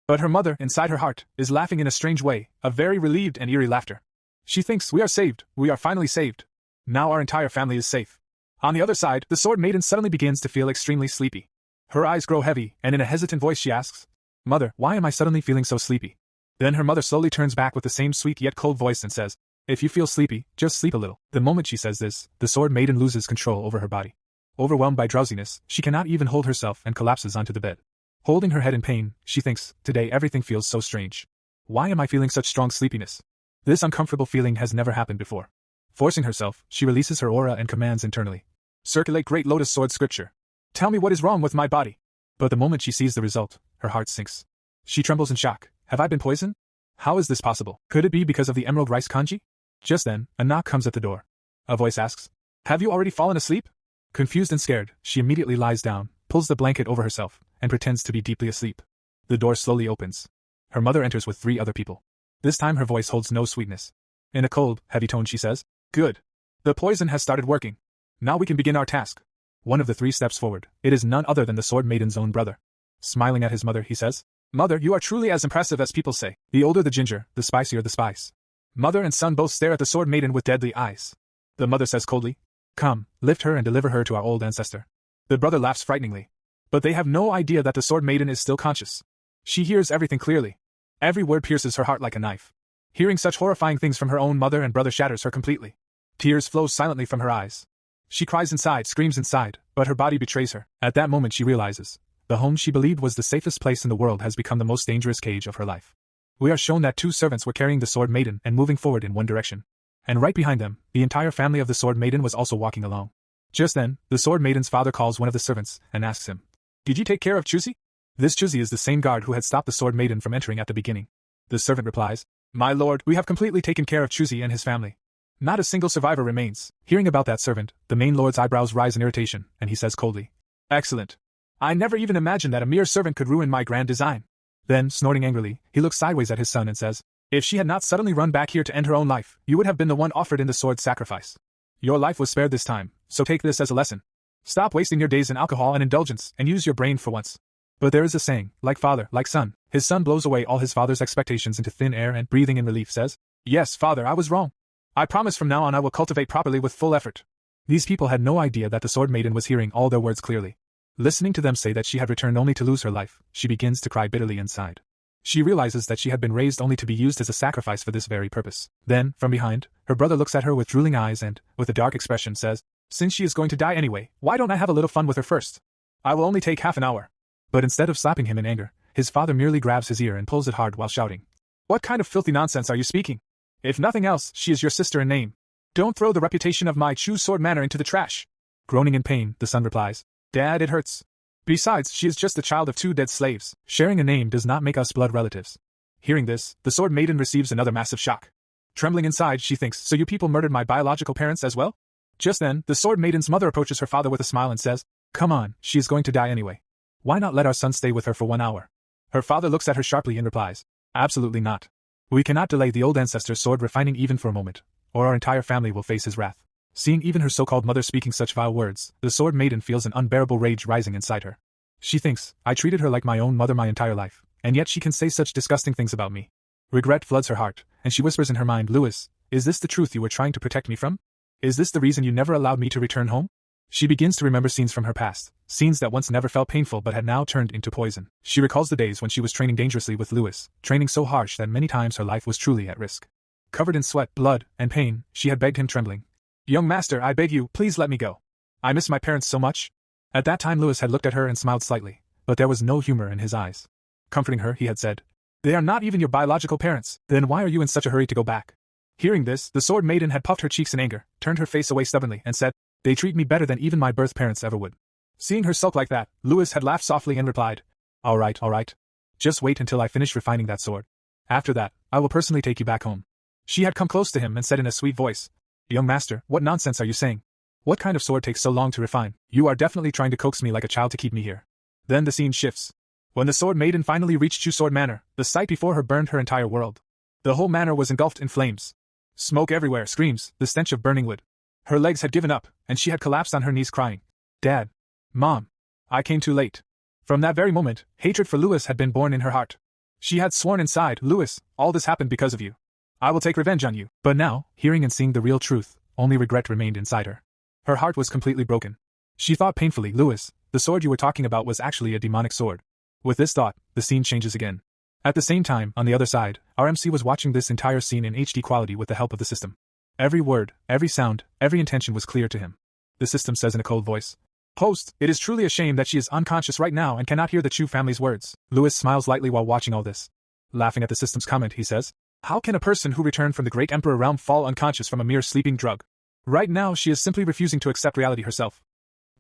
But her mother, inside her heart, is laughing in a strange way, a very relieved and eerie laughter. She thinks, "We are saved, we are finally saved. Now our entire family is safe." On the other side, the Sword Maiden suddenly begins to feel extremely sleepy. Her eyes grow heavy, and in a hesitant voice she asks, "Mother, why am I suddenly feeling so sleepy?" Then her mother slowly turns back with the same sweet yet cold voice and says, "If you feel sleepy, just sleep a little." The moment she says this, the Sword Maiden loses control over her body. Overwhelmed by drowsiness, she cannot even hold herself and collapses onto the bed. Holding her head in pain, she thinks, "Today everything feels so strange. Why am I feeling such strong sleepiness? This uncomfortable feeling has never happened before." Forcing herself, she releases her aura and commands internally, "Circulate Great Lotus Sword Scripture. Tell me what is wrong with my body." But the moment she sees the result, her heart sinks. She trembles in shock. Have I been poisoned? How is this possible? Could it be because of the emerald rice congee? Just then, a knock comes at the door. A voice asks, "Have you already fallen asleep?" Confused and scared, she immediately lies down, pulls the blanket over herself, and pretends to be deeply asleep. The door slowly opens. Her mother enters with 3 other people. This time her voice holds no sweetness. In a cold, heavy tone she says, "Good. The poison has started working. Now we can begin our task." One of the 3 steps forward. It is none other than the Sword Maiden's own brother. Smiling at his mother, he says, "Mother, you are truly as impressive as people say. The older the ginger, the spicier the spice." Mother and son both stare at the Sword Maiden with deadly eyes. The mother says coldly, "Come, lift her and deliver her to our old ancestor." The brother laughs frighteningly. But they have no idea that the Sword Maiden is still conscious. She hears everything clearly. Every word pierces her heart like a knife. Hearing such horrifying things from her own mother and brother shatters her completely. Tears flow silently from her eyes. She cries inside, screams inside, but her body betrays her. At that moment she realizes, the home she believed was the safest place in the world has become the most dangerous cage of her life. We are shown that 2 servants were carrying the Sword Maiden and moving forward in one direction. And right behind them, the entire family of the Sword Maiden was also walking along. Just then, the Sword Maiden's father calls one of the servants and asks him, "Did you take care of Chuzi?" This Chuzi is the same guard who had stopped the Sword Maiden from entering at the beginning. The servant replies, "My lord, we have completely taken care of Chuzi and his family. Not a single survivor remains." Hearing about that servant, the main lord's eyebrows rise in irritation, and he says coldly, "Excellent. I never even imagined that a mere servant could ruin my grand design." Then, snorting angrily, he looks sideways at his son and says, "If she had not suddenly run back here to end her own life, you would have been the one offered in the sword sacrifice. Your life was spared this time, so take this as a lesson. Stop wasting your days in alcohol and indulgence and use your brain for once." But there is a saying, like father, like son. His son blows away all his father's expectations into thin air and, breathing in relief, says, "Yes, father, I was wrong. I promise from now on I will cultivate properly with full effort." These people had no idea that the Sword Maiden was hearing all their words clearly. Listening to them say that she had returned only to lose her life, she begins to cry bitterly inside. She realizes that she had been raised only to be used as a sacrifice for this very purpose. Then, from behind, her brother looks at her with drooling eyes and, with a dark expression, says, "Since she is going to die anyway, why don't I have a little fun with her first? I will only take half an hour." But instead of slapping him in anger, his father merely grabs his ear and pulls it hard while shouting, "What kind of filthy nonsense are you speaking? If nothing else, she is your sister in name. Don't throw the reputation of my Chu sword manor into the trash. Groaning in pain, the son replies. Dad, it hurts. Besides, she is just the child of 2 dead slaves. Sharing a name does not make us blood relatives. Hearing this, the sword maiden receives another massive shock. Trembling inside, she thinks, so you people murdered my biological parents as well? Just then, the sword maiden's mother approaches her father with a smile and says, Come on, she is going to die anyway. Why not let our son stay with her for 1 hour? Her father looks at her sharply and replies, Absolutely not. We cannot delay the old ancestor's sword refining even for a moment, or our entire family will face his wrath. Seeing even her so-called mother speaking such vile words, the sword maiden feels an unbearable rage rising inside her. She thinks, I treated her like my own mother my entire life, and yet she can say such disgusting things about me. Regret floods her heart, and she whispers in her mind, Louis, is this the truth you were trying to protect me from? Is this the reason you never allowed me to return home? She begins to remember scenes from her past, scenes that once never felt painful but had now turned into poison. She recalls the days when she was training dangerously with Louis, training so harsh that many times her life was truly at risk. Covered in sweat, blood, and pain, she had begged him trembling. Young master, I beg you, please let me go. I miss my parents so much. At that time Louis had looked at her and smiled slightly, but there was no humor in his eyes. Comforting her, he had said, They are not even your biological parents, then why are you in such a hurry to go back? Hearing this, the sword maiden had puffed her cheeks in anger, turned her face away stubbornly, and said, They treat me better than even my birth parents ever would. Seeing her sulk like that, Louis had laughed softly and replied, All right. Just wait until I finish refining that sword. After that, I will personally take you back home. She had come close to him and said in a sweet voice, Young master, what nonsense are you saying? What kind of sword takes so long to refine? You are definitely trying to coax me like a child to keep me here. Then the scene shifts. When the sword maiden finally reached Chu Sword Manor, the sight before her burned her entire world. The whole manor was engulfed in flames. Smoke everywhere, screams, the stench of burning wood. Her legs had given up, and she had collapsed on her knees crying, Dad. Mom. I came too late. From that very moment, hatred for Louis had been born in her heart. She had sworn inside, Louis, all this happened because of you. I will take revenge on you. But now, hearing and seeing the real truth, only regret remained inside her. Her heart was completely broken. She thought painfully, Louis, the sword you were talking about was actually a demonic sword. With this thought, the scene changes again. At the same time, on the other side, our MC was watching this entire scene in HD quality with the help of the system. Every word, every sound, every intention was clear to him. The system says in a cold voice, Host, it is truly a shame that she is unconscious right now and cannot hear the Chu family's words. Louis smiles lightly while watching all this. Laughing at the system's comment, he says, How can a person who returned from the great emperor realm fall unconscious from a mere sleeping drug? Right now she is simply refusing to accept reality herself.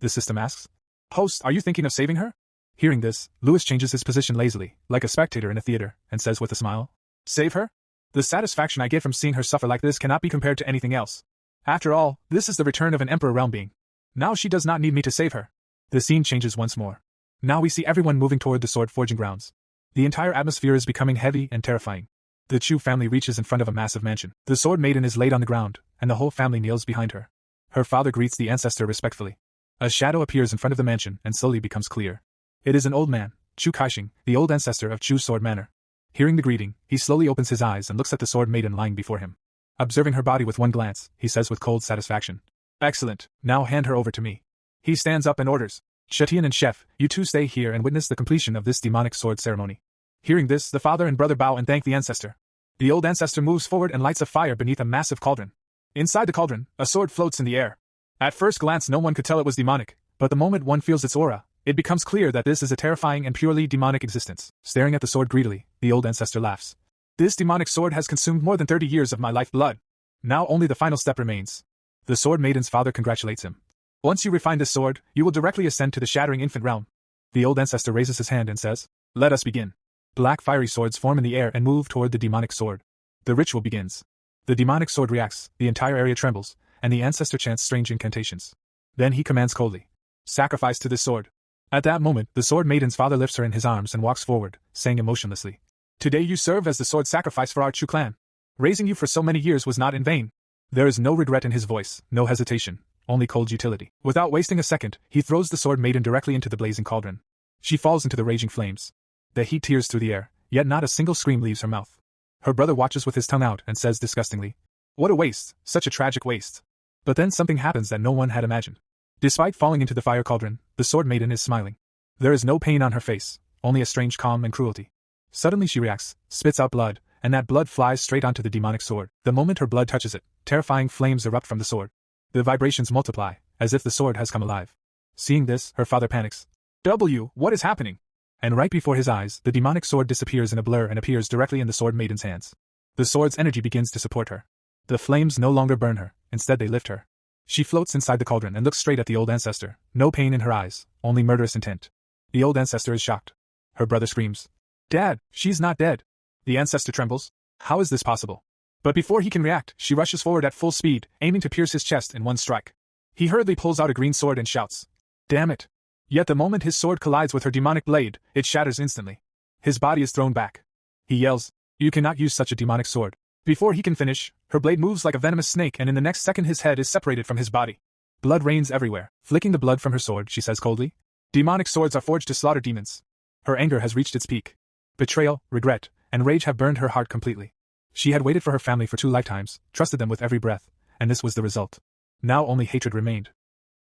The system asks, Host, are you thinking of saving her? Hearing this, Louis changes his position lazily, like a spectator in a theater, and says with a smile, Save her? The satisfaction I get from seeing her suffer like this cannot be compared to anything else. After all, this is the return of an emperor realm being. Now she does not need me to save her. The scene changes once more. Now we see everyone moving toward the sword forging grounds. The entire atmosphere is becoming heavy and terrifying. The Chu family reaches in front of a massive mansion. The sword maiden is laid on the ground, and the whole family kneels behind her. Her father greets the ancestor respectfully. A shadow appears in front of the mansion and slowly becomes clear. It is an old man, Chu Kaixing, the old ancestor of Chu Sword Manor. Hearing the greeting, he slowly opens his eyes and looks at the sword maiden lying before him. Observing her body with one glance, he says with cold satisfaction, Excellent, now hand her over to me. He stands up and orders, Chetian and Chef, you two stay here and witness the completion of this demonic sword ceremony. Hearing this, the father and brother bow and thank the ancestor. The old ancestor moves forward and lights a fire beneath a massive cauldron. Inside the cauldron, a sword floats in the air. At first glance no one could tell it was demonic, but the moment one feels its aura, it becomes clear that this is a terrifying and purely demonic existence. Staring at the sword greedily, the old ancestor laughs. This demonic sword has consumed more than 30 years of my life blood. Now only the final step remains. The sword maiden's father congratulates him. Once you refine this sword, you will directly ascend to the shattering infant realm. The old ancestor raises his hand and says, Let us begin. Black fiery swords form in the air and move toward the demonic sword. The ritual begins. The demonic sword reacts, the entire area trembles, and the ancestor chants strange incantations. Then he commands coldly, Sacrifice to this sword. At that moment, the sword maiden's father lifts her in his arms and walks forward, saying emotionlessly, Today you serve as the sword sacrifice for our Chu clan. Raising you for so many years was not in vain. There is no regret in his voice, no hesitation, only cold utility. Without wasting a second, he throws the sword maiden directly into the blazing cauldron. She falls into the raging flames. The heat tears through the air, yet not a single scream leaves her mouth. Her brother watches with his tongue out and says disgustingly, What a waste, such a tragic waste. But then something happens that no one had imagined. Despite falling into the fire cauldron, the sword maiden is smiling. There is no pain on her face, only a strange calm and cruelty. Suddenly she reacts, spits out blood, and that blood flies straight onto the demonic sword. The moment her blood touches it, terrifying flames erupt from the sword. The vibrations multiply, as if the sword has come alive. Seeing this, her father panics. What is happening? And right before his eyes, the demonic sword disappears in a blur and appears directly in the sword maiden's hands. The sword's energy begins to support her. The flames no longer burn her, instead they lift her. She floats inside the cauldron and looks straight at the old ancestor, no pain in her eyes, only murderous intent. The old ancestor is shocked. Her brother screams, "Dad, she's not dead." The ancestor trembles. How is this possible? But before he can react, she rushes forward at full speed, aiming to pierce his chest in one strike. He hurriedly pulls out a green sword and shouts, "Damn it!" Yet the moment his sword collides with her demonic blade, it shatters instantly. His body is thrown back. He yells, "You cannot use such a demonic sword." Before he can finish, her blade moves like a venomous snake and in the next second his head is separated from his body. Blood rains everywhere. Flicking the blood from her sword, she says coldly, "Demonic swords are forged to slaughter demons." Her anger has reached its peak. Betrayal, regret, and rage have burned her heart completely. She had waited for her family for 2 lifetimes, trusted them with every breath, and this was the result. Now only hatred remained.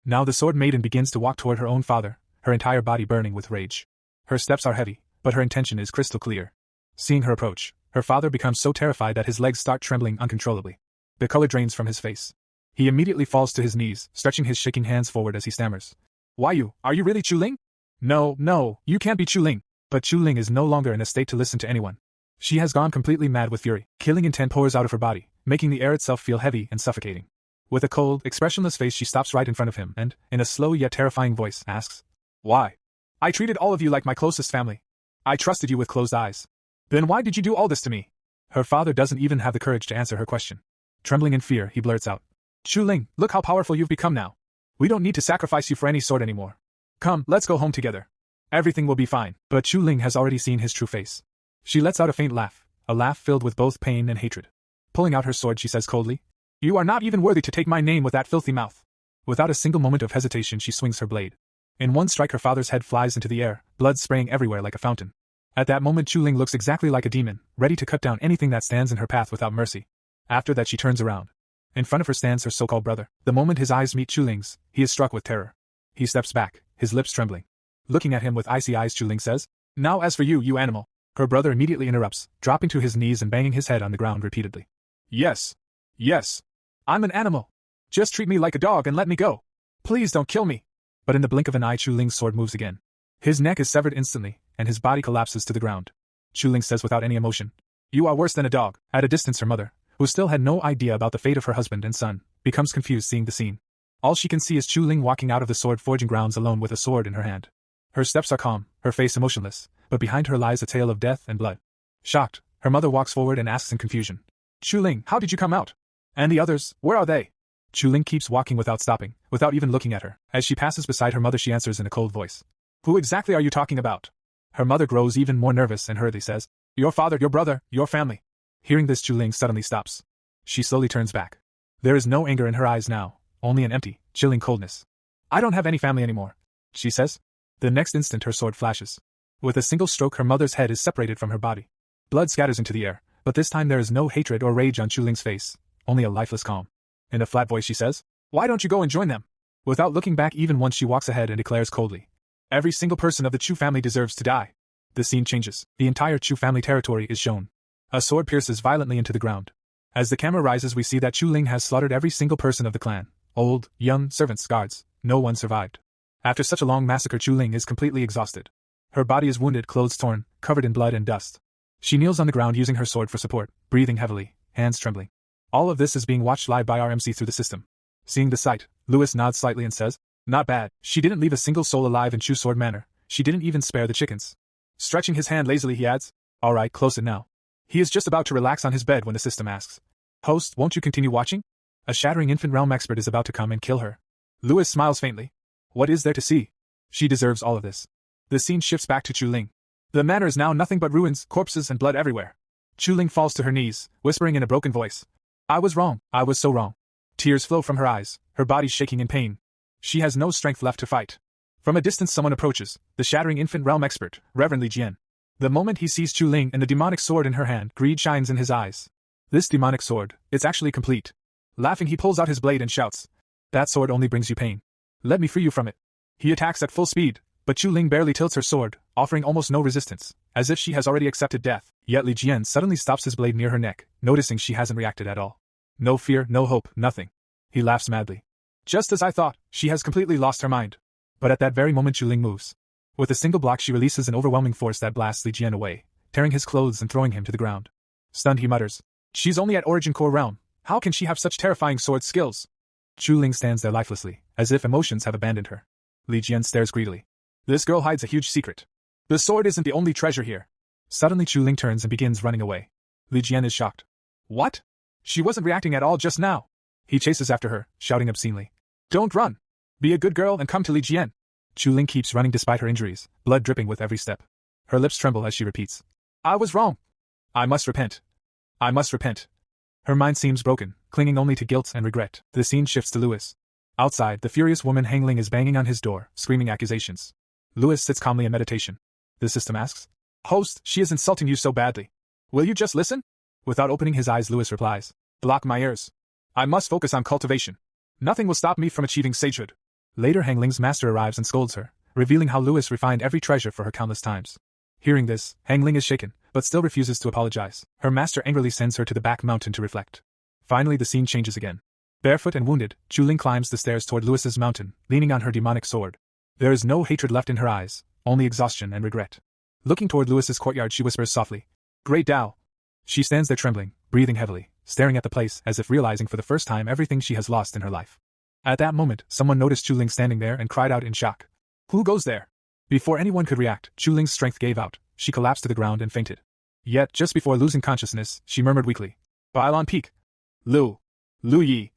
Now the sword maiden begins to walk toward her own father, her entire body burning with rage. Her steps are heavy, but her intention is crystal clear. Seeing her approach, her father becomes so terrified that his legs start trembling uncontrollably. The color drains from his face. He immediately falls to his knees, stretching his shaking hands forward as he stammers. "Why you? Are you really Chuling?" No, you can't be Chuling." But Chuling is no longer in a state to listen to anyone. She has gone completely mad with fury. Killing intent pours out of her body, making the air itself feel heavy and suffocating. With a cold, expressionless face she stops right in front of him and, in a slow yet terrifying voice, asks, "Why? I treated all of you like my closest family. I trusted you with closed eyes. Then why did you do all this to me?" Her father doesn't even have the courage to answer her question. Trembling in fear, he blurts out, "Chuling, look how powerful you've become now. We don't need to sacrifice you for any sword anymore. Come, let's go home together. Everything will be fine." But Chuling has already seen his true face. She lets out a faint laugh, a laugh filled with both pain and hatred. Pulling out her sword, she says coldly, "You are not even worthy to take my name with that filthy mouth." Without a single moment of hesitation, she swings her blade. In one strike, her father's head flies into the air, blood spraying everywhere like a fountain. At that moment, Chuling looks exactly like a demon, ready to cut down anything that stands in her path without mercy. After that, she turns around. In front of her stands her so-called brother. The moment his eyes meet Chuling's, he is struck with terror. He steps back, his lips trembling. Looking at him with icy eyes, Chuling says, "Now as for you, you animal." Her brother immediately interrupts, dropping to his knees and banging his head on the ground repeatedly. Yes, I'm an animal. Just treat me like a dog and let me go. Please don't kill me." But in the blink of an eye, Chuling's sword moves again. His neck is severed instantly, and his body collapses to the ground. Chuling says without any emotion, "You are worse than a dog." At a distance, her mother, who still had no idea about the fate of her husband and son, becomes confused seeing the scene. All she can see is Chuling walking out of the sword forging grounds alone with a sword in her hand. Her steps are calm, her face emotionless, but behind her lies a tale of death and blood. Shocked, her mother walks forward and asks in confusion, "Chuling, how did you come out? And the others, where are they?" Chuling keeps walking without stopping, without even looking at her. As she passes beside her mother, she answers in a cold voice, "Who exactly are you talking about?" Her mother grows even more nervous and hurriedly says, "Your father, your brother, your family." Hearing this, Chuling suddenly stops. She slowly turns back. There is no anger in her eyes now, only an empty, chilling coldness. "I don't have any family anymore," she says. The next instant her sword flashes. With a single stroke, her mother's head is separated from her body. Blood scatters into the air, but this time there is no hatred or rage on Chuling's face, only a lifeless calm. In a flat voice she says, "Why don't you go and join them?" Without looking back even once, she walks ahead and declares coldly, "Every single person of the Chu family deserves to die." The scene changes. The entire Chu family territory is shown. A sword pierces violently into the ground. As the camera rises, we see that Chuling has slaughtered every single person of the clan. Old, young, servants, guards. No one survived. After such a long massacre, Chuling is completely exhausted. Her body is wounded, clothes torn, covered in blood and dust. She kneels on the ground using her sword for support, breathing heavily, hands trembling. All of this is being watched live by our MC through the system. Seeing the sight, Lewis nods slightly and says, "Not bad. She didn't leave a single soul alive in Chu sword manner. She didn't even spare the chickens." Stretching his hand lazily, he adds, "All right, close it now." He is just about to relax on his bed when the system asks, "Host, won't you continue watching? A shattering infant realm expert is about to come and kill her." Lewis smiles faintly. What is there to see? She deserves all of this. The scene shifts back to Chuling. The manor is now nothing but ruins, corpses, and blood everywhere. Chuling falls to her knees, whispering in a broken voice, "I was wrong, I was so wrong." Tears flow from her eyes, her body shaking in pain. She has no strength left to fight. From a distance someone approaches, the shattering infant realm expert, Reverend Li Jian. The moment he sees Chuling and the demonic sword in her hand, greed shines in his eyes. This demonic sword, it's actually complete. Laughing, he pulls out his blade and shouts, "That sword only brings you pain. Let me free you from it." He attacks at full speed, but Chuling barely tilts her sword, offering almost no resistance, as if she has already accepted death. Yet Li Jian suddenly stops his blade near her neck, noticing she hasn't reacted at all. No fear, no hope, nothing. He laughs madly. "Just as I thought, she has completely lost her mind." But at that very moment Chuling moves. With a single block she releases an overwhelming force that blasts Li Jian away, tearing his clothes and throwing him to the ground. Stunned, he mutters, "She's only at Origin Core Realm. How can she have such terrifying sword skills? Chu Ling stands there lifelessly, as if emotions have abandoned her. Li Jian stares greedily. This girl hides a huge secret. The sword isn't the only treasure here. Suddenly Chu Ling turns and begins running away. Li Jian is shocked. What? She wasn't reacting at all just now. He chases after her, shouting obscenely. Don't run. Be a good girl and come to Li Jian. Chu Ling keeps running despite her injuries, blood dripping with every step. Her lips tremble as she repeats. I was wrong. I must repent. I must repent. Her mind seems broken, clinging only to guilt and regret. The scene shifts to Louis. Outside, the furious woman Hang Ling is banging on his door, screaming accusations. Louis sits calmly in meditation. The system asks. Host, she is insulting you so badly. Will you just listen? Without opening his eyes, Louis replies. Block my ears. I must focus on cultivation. Nothing will stop me from achieving sagehood. Later Hang Ling's master arrives and scolds her, revealing how Louis refined every treasure for her countless times. Hearing this, Hang Ling is shaken, but still refuses to apologize. Her master angrily sends her to the back mountain to reflect. Finally the scene changes again. Barefoot and wounded, Chu Ling climbs the stairs toward Louis's mountain, leaning on her demonic sword. There is no hatred left in her eyes, only exhaustion and regret. Looking toward Louis's courtyard she whispers softly. Great Tao. She stands there trembling, breathing heavily, staring at the place as if realizing for the first time everything she has lost in her life. At that moment, someone noticed Chu Ling standing there and cried out in shock. Who goes there? Before anyone could react, Chu Ling's strength gave out. She collapsed to the ground and fainted. Yet, just before losing consciousness, she murmured weakly. Bailon Peak. Lu Yi.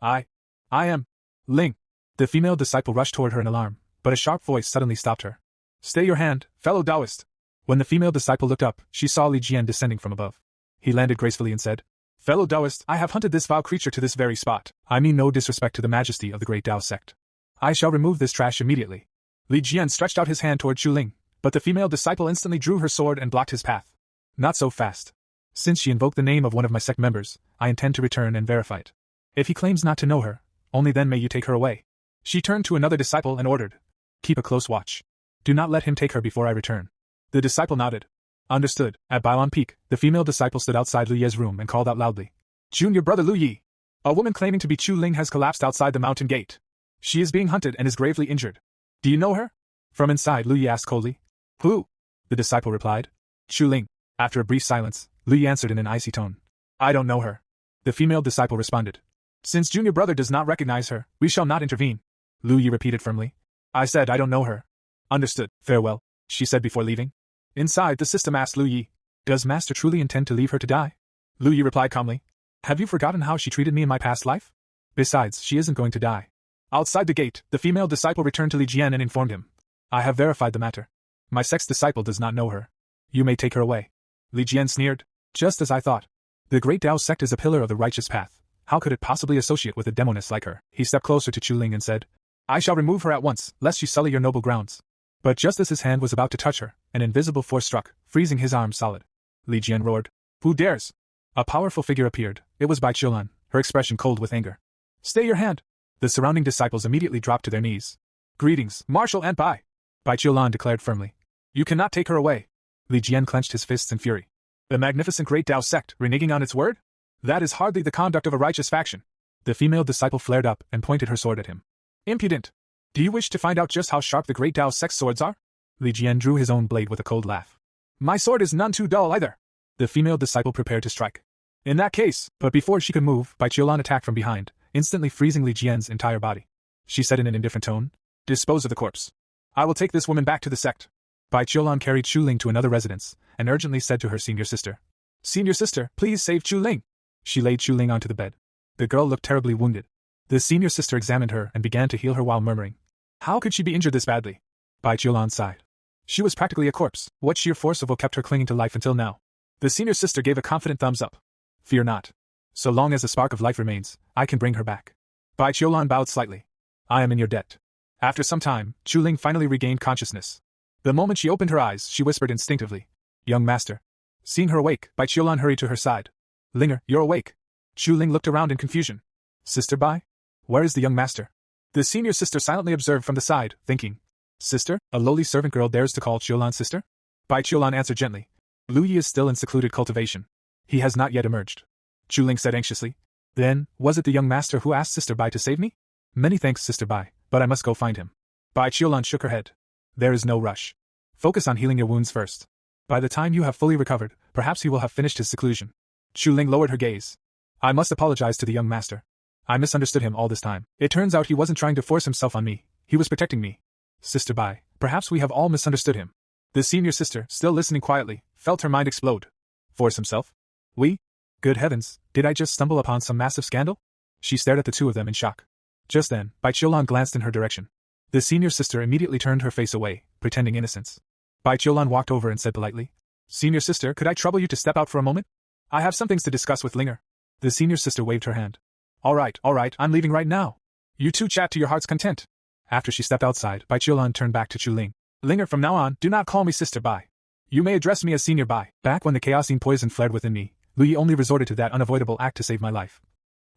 I am Ling. The female disciple rushed toward her in alarm, but a sharp voice suddenly stopped her. Stay your hand, fellow Taoist. When the female disciple looked up, she saw Li Jian descending from above. He landed gracefully and said, Fellow Taoist, I have hunted this vile creature to this very spot. I mean no disrespect to the majesty of the great Tao sect. I shall remove this trash immediately. Li Jian stretched out his hand toward Chu Ling, but the female disciple instantly drew her sword and blocked his path. Not so fast. Since she invoked the name of one of my sect members, I intend to return and verify it. If he claims not to know her, only then may you take her away. She turned to another disciple and ordered. Keep a close watch. Do not let him take her before I return. The disciple nodded. Understood. At Bailon Peak, the female disciple stood outside Lu Ye's room and called out loudly. Junior brother Lu Yi. A woman claiming to be Chu Ling has collapsed outside the mountain gate. She is being hunted and is gravely injured. Do you know her? From inside, Lu Yi asked coldly. Who? The disciple replied. Chu Ling. After a brief silence, Lu Yi answered in an icy tone. I don't know her. The female disciple responded. Since junior brother does not recognize her, we shall not intervene. Lu Yi repeated firmly. I said I don't know her. Understood. Farewell, she said before leaving. Inside, the system asked Lu Yi. Does master truly intend to leave her to die? Lu Yi replied calmly. Have you forgotten how she treated me in my past life? Besides, she isn't going to die. Outside the gate, the female disciple returned to Li Jian and informed him. I have verified the matter. My sect's disciple does not know her. You may take her away. Li Jian sneered. Just as I thought. The great Tao sect is a pillar of the righteous path. How could it possibly associate with a demoness like her? He stepped closer to Chu Ling and said. I shall remove her at once, lest she sully your noble grounds. But just as his hand was about to touch her, an invisible force struck, freezing his arms solid. Li Jian roared. Who dares? A powerful figure appeared. It was Bai Qiulan, her expression cold with anger. Stay your hand. The surrounding disciples immediately dropped to their knees. Greetings, Marshal and Bai Qiulan declared firmly. You cannot take her away. Li Jian clenched his fists in fury. The magnificent great Tao sect, reneging on its word? That is hardly the conduct of a righteous faction. The female disciple flared up and pointed her sword at him. Impudent! Do you wish to find out just how sharp the great Tao sect's swords are? Li Jian drew his own blade with a cold laugh. My sword is none too dull either. The female disciple prepared to strike. In that case, but before she could move, Bai Qiulan attacked from behind, instantly freezing Li Jian's entire body. She said in an indifferent tone. Dispose of the corpse. I will take this woman back to the sect. Bai Qiulan carried Chu Ling to another residence, and urgently said to her senior sister. Senior sister, please save Chu Ling. She laid Chu Ling onto the bed. The girl looked terribly wounded. The senior sister examined her and began to heal her while murmuring. How could she be injured this badly? Bai Qiulan sighed. She was practically a corpse. What sheer force of will kept her clinging to life until now? The senior sister gave a confident thumbs up. Fear not. So long as the spark of life remains, I can bring her back. Bai Qiulan bowed slightly. I am in your debt. After some time, Chu Ling finally regained consciousness. The moment she opened her eyes, she whispered instinctively. Young master. Seeing her awake, Bai Qiulan hurried to her side. Linger, you're awake. Chu Ling looked around in confusion. Sister Bai? Where is the young master? The senior sister silently observed from the side, thinking. Sister? A lowly servant girl dares to call Qiulan sister? Bai Qiulan answered gently. Lu Yi is still in secluded cultivation. He has not yet emerged. Chu Ling said anxiously. Then, was it the young master who asked Sister Bai to save me? Many thanks, Sister Bai, but I must go find him. Bai Qiulan shook her head. There is no rush. Focus on healing your wounds first. By the time you have fully recovered, perhaps he will have finished his seclusion. Chu Ling lowered her gaze. I must apologize to the young master. I misunderstood him all this time. It turns out he wasn't trying to force himself on me, he was protecting me. Sister Bai, perhaps we have all misunderstood him. The senior sister, still listening quietly, felt her mind explode. Force himself? We? Good heavens, did I just stumble upon some massive scandal? She stared at the two of them in shock. Just then, Bai Qiulan glanced in her direction. The senior sister immediately turned her face away, pretending innocence. Bai Qiulan walked over and said politely, Senior sister, could I trouble you to step out for a moment? I have some things to discuss with Linger. The senior sister waved her hand. All right, I'm leaving right now. You two chat to your heart's content. After she stepped outside, Bai Qiulan turned back to Chu Ling. Linger, from now on, do not call me Sister Bai. You may address me as Senior Bai. Back when the chaosine poison flared within me, Lu Yi only resorted to that unavoidable act to save my life.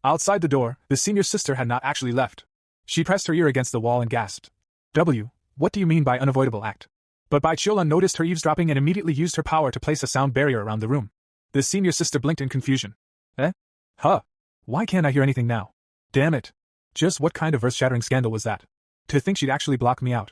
Outside the door, the senior sister had not actually left. She pressed her ear against the wall and gasped. What do you mean by unavoidable act? But Bai Qiulan noticed her eavesdropping and immediately used her power to place a sound barrier around the room. The senior sister blinked in confusion. Huh? Why can't I hear anything now? Damn it. Just what kind of earth-shattering scandal was that? To think she'd actually block me out.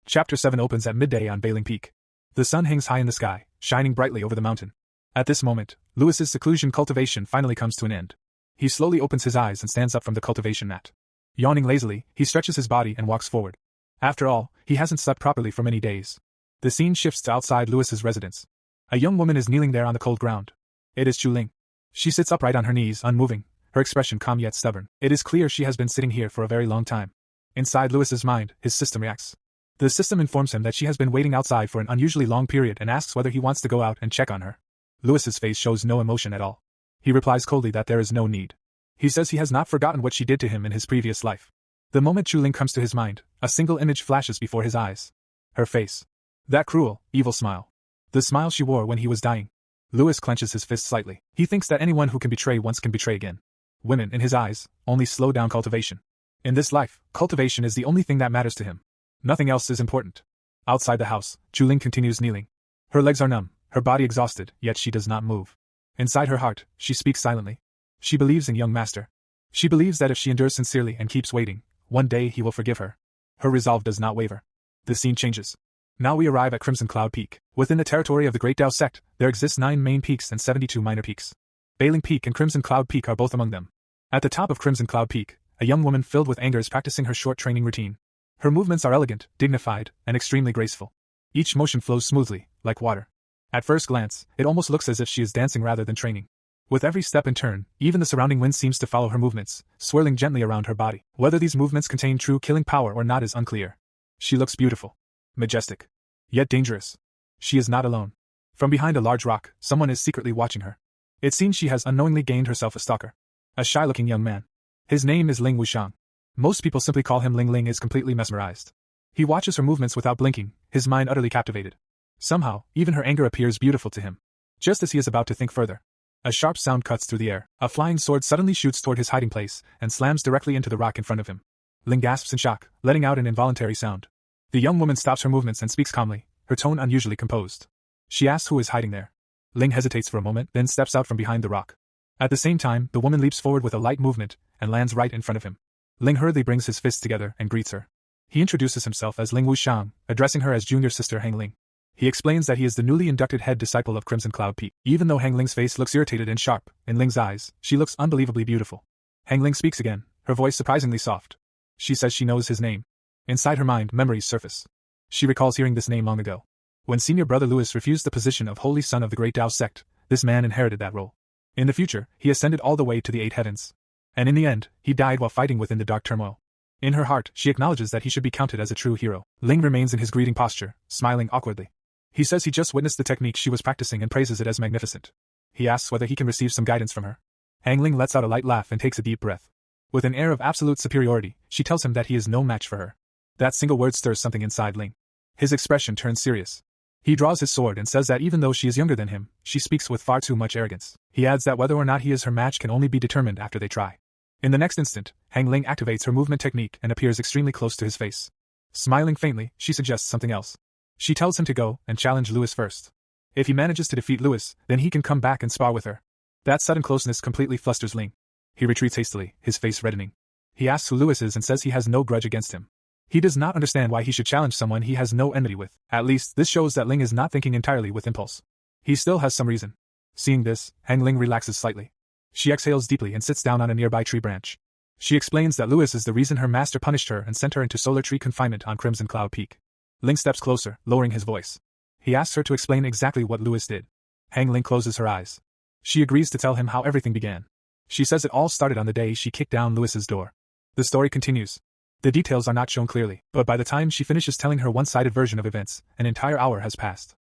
Chapter 7 opens at midday on Bailing Peak. The sun hangs high in the sky, shining brightly over the mountain. At this moment, Lewis's seclusion cultivation finally comes to an end. He slowly opens his eyes and stands up from the cultivation mat. Yawning lazily, he stretches his body and walks forward. After all, he hasn't slept properly for many days. The scene shifts to outside Lewis's residence. A young woman is kneeling there on the cold ground. It is Chu Ling. She sits upright on her knees, unmoving, her expression calm yet stubborn. It is clear she has been sitting here for a very long time. Inside Lewis's mind, his system reacts. The system informs him that she has been waiting outside for an unusually long period and asks whether he wants to go out and check on her. Lewis's face shows no emotion at all. He replies coldly that there is no need. He says he has not forgotten what she did to him in his previous life. The moment Chu Ling comes to his mind, a single image flashes before his eyes. Her face. That cruel, evil smile. The smile she wore when he was dying. Lewis clenches his fist slightly. He thinks that anyone who can betray once can betray again. Women, in his eyes, only slow down cultivation. In this life, cultivation is the only thing that matters to him. Nothing else is important. Outside the house, Chu Ling continues kneeling. Her legs are numb, her body exhausted, yet she does not move. Inside her heart, she speaks silently. She believes in young master. She believes that if she endures sincerely and keeps waiting, one day he will forgive her. Her resolve does not waver. The scene changes. Now we arrive at Crimson Cloud Peak. Within the territory of the Great Tao sect, there exist 9 main peaks and 72 minor peaks. Bailing Peak and Crimson Cloud Peak are both among them. At the top of Crimson Cloud Peak, a young woman filled with anger is practicing her short training routine. Her movements are elegant, dignified, and extremely graceful. Each motion flows smoothly, like water. At first glance, it almost looks as if she is dancing rather than training. With every step and turn, even the surrounding wind seems to follow her movements, swirling gently around her body. Whether these movements contain true killing power or not is unclear. She looks beautiful, majestic, yet dangerous. She is not alone. From behind a large rock, someone is secretly watching her. It seems she has unknowingly gained herself a stalker. A shy-looking young man. His name is Ling Wuxiang. Most people simply call him Ling. Ling is completely mesmerized. He watches her movements without blinking, his mind utterly captivated. Somehow, even her anger appears beautiful to him. Just as he is about to think further, a sharp sound cuts through the air. A flying sword suddenly shoots toward his hiding place and slams directly into the rock in front of him. Ling gasps in shock, letting out an involuntary sound. The young woman stops her movements and speaks calmly, her tone unusually composed. She asks who is hiding there. Ling hesitates for a moment, then steps out from behind the rock. At the same time, the woman leaps forward with a light movement and lands right in front of him. Ling hurriedly brings his fists together and greets her. He introduces himself as Ling Wuxiang, addressing her as junior sister Hang Ling. He explains that he is the newly inducted head disciple of Crimson Cloud Peak. Even though Hang Ling's face looks irritated and sharp, in Ling's eyes, she looks unbelievably beautiful. Hang Ling speaks again, her voice surprisingly soft. She says she knows his name. Inside her mind, memories surface. She recalls hearing this name long ago. When senior brother Louis refused the position of Holy Son of the Great Tao sect, this man inherited that role. In the future, he ascended all the way to the 8 heavens. And in the end, he died while fighting within the dark turmoil. In her heart, she acknowledges that he should be counted as a true hero. Ling remains in his greeting posture, smiling awkwardly. He says he just witnessed the technique she was practicing and praises it as magnificent. He asks whether he can receive some guidance from her. Hang Ling lets out a light laugh and takes a deep breath. With an air of absolute superiority, she tells him that he is no match for her. That single word stirs something inside Ling. His expression turns serious. He draws his sword and says that even though she is younger than him, she speaks with far too much arrogance. He adds that whether or not he is her match can only be determined after they try. In the next instant, Hang Ling activates her movement technique and appears extremely close to his face. Smiling faintly, she suggests something else. She tells him to go and challenge Louis first. If he manages to defeat Louis, then he can come back and spar with her. That sudden closeness completely flusters Ling. He retreats hastily, his face reddening. He asks who Louis is and says he has no grudge against him. He does not understand why he should challenge someone he has no enmity with. At least, this shows that Ling is not thinking entirely with impulse. He still has some reason. Seeing this, Hang Ling relaxes slightly. She exhales deeply and sits down on a nearby tree branch. She explains that Lewis is the reason her master punished her and sent her into solar tree confinement on Crimson Cloud Peak. Ling steps closer, lowering his voice. He asks her to explain exactly what Lewis did. Hang Ling closes her eyes. She agrees to tell him how everything began. She says it all started on the day she kicked down Lewis's door. The story continues. The details are not shown clearly, but by the time she finishes telling her one-sided version of events, an entire hour has passed.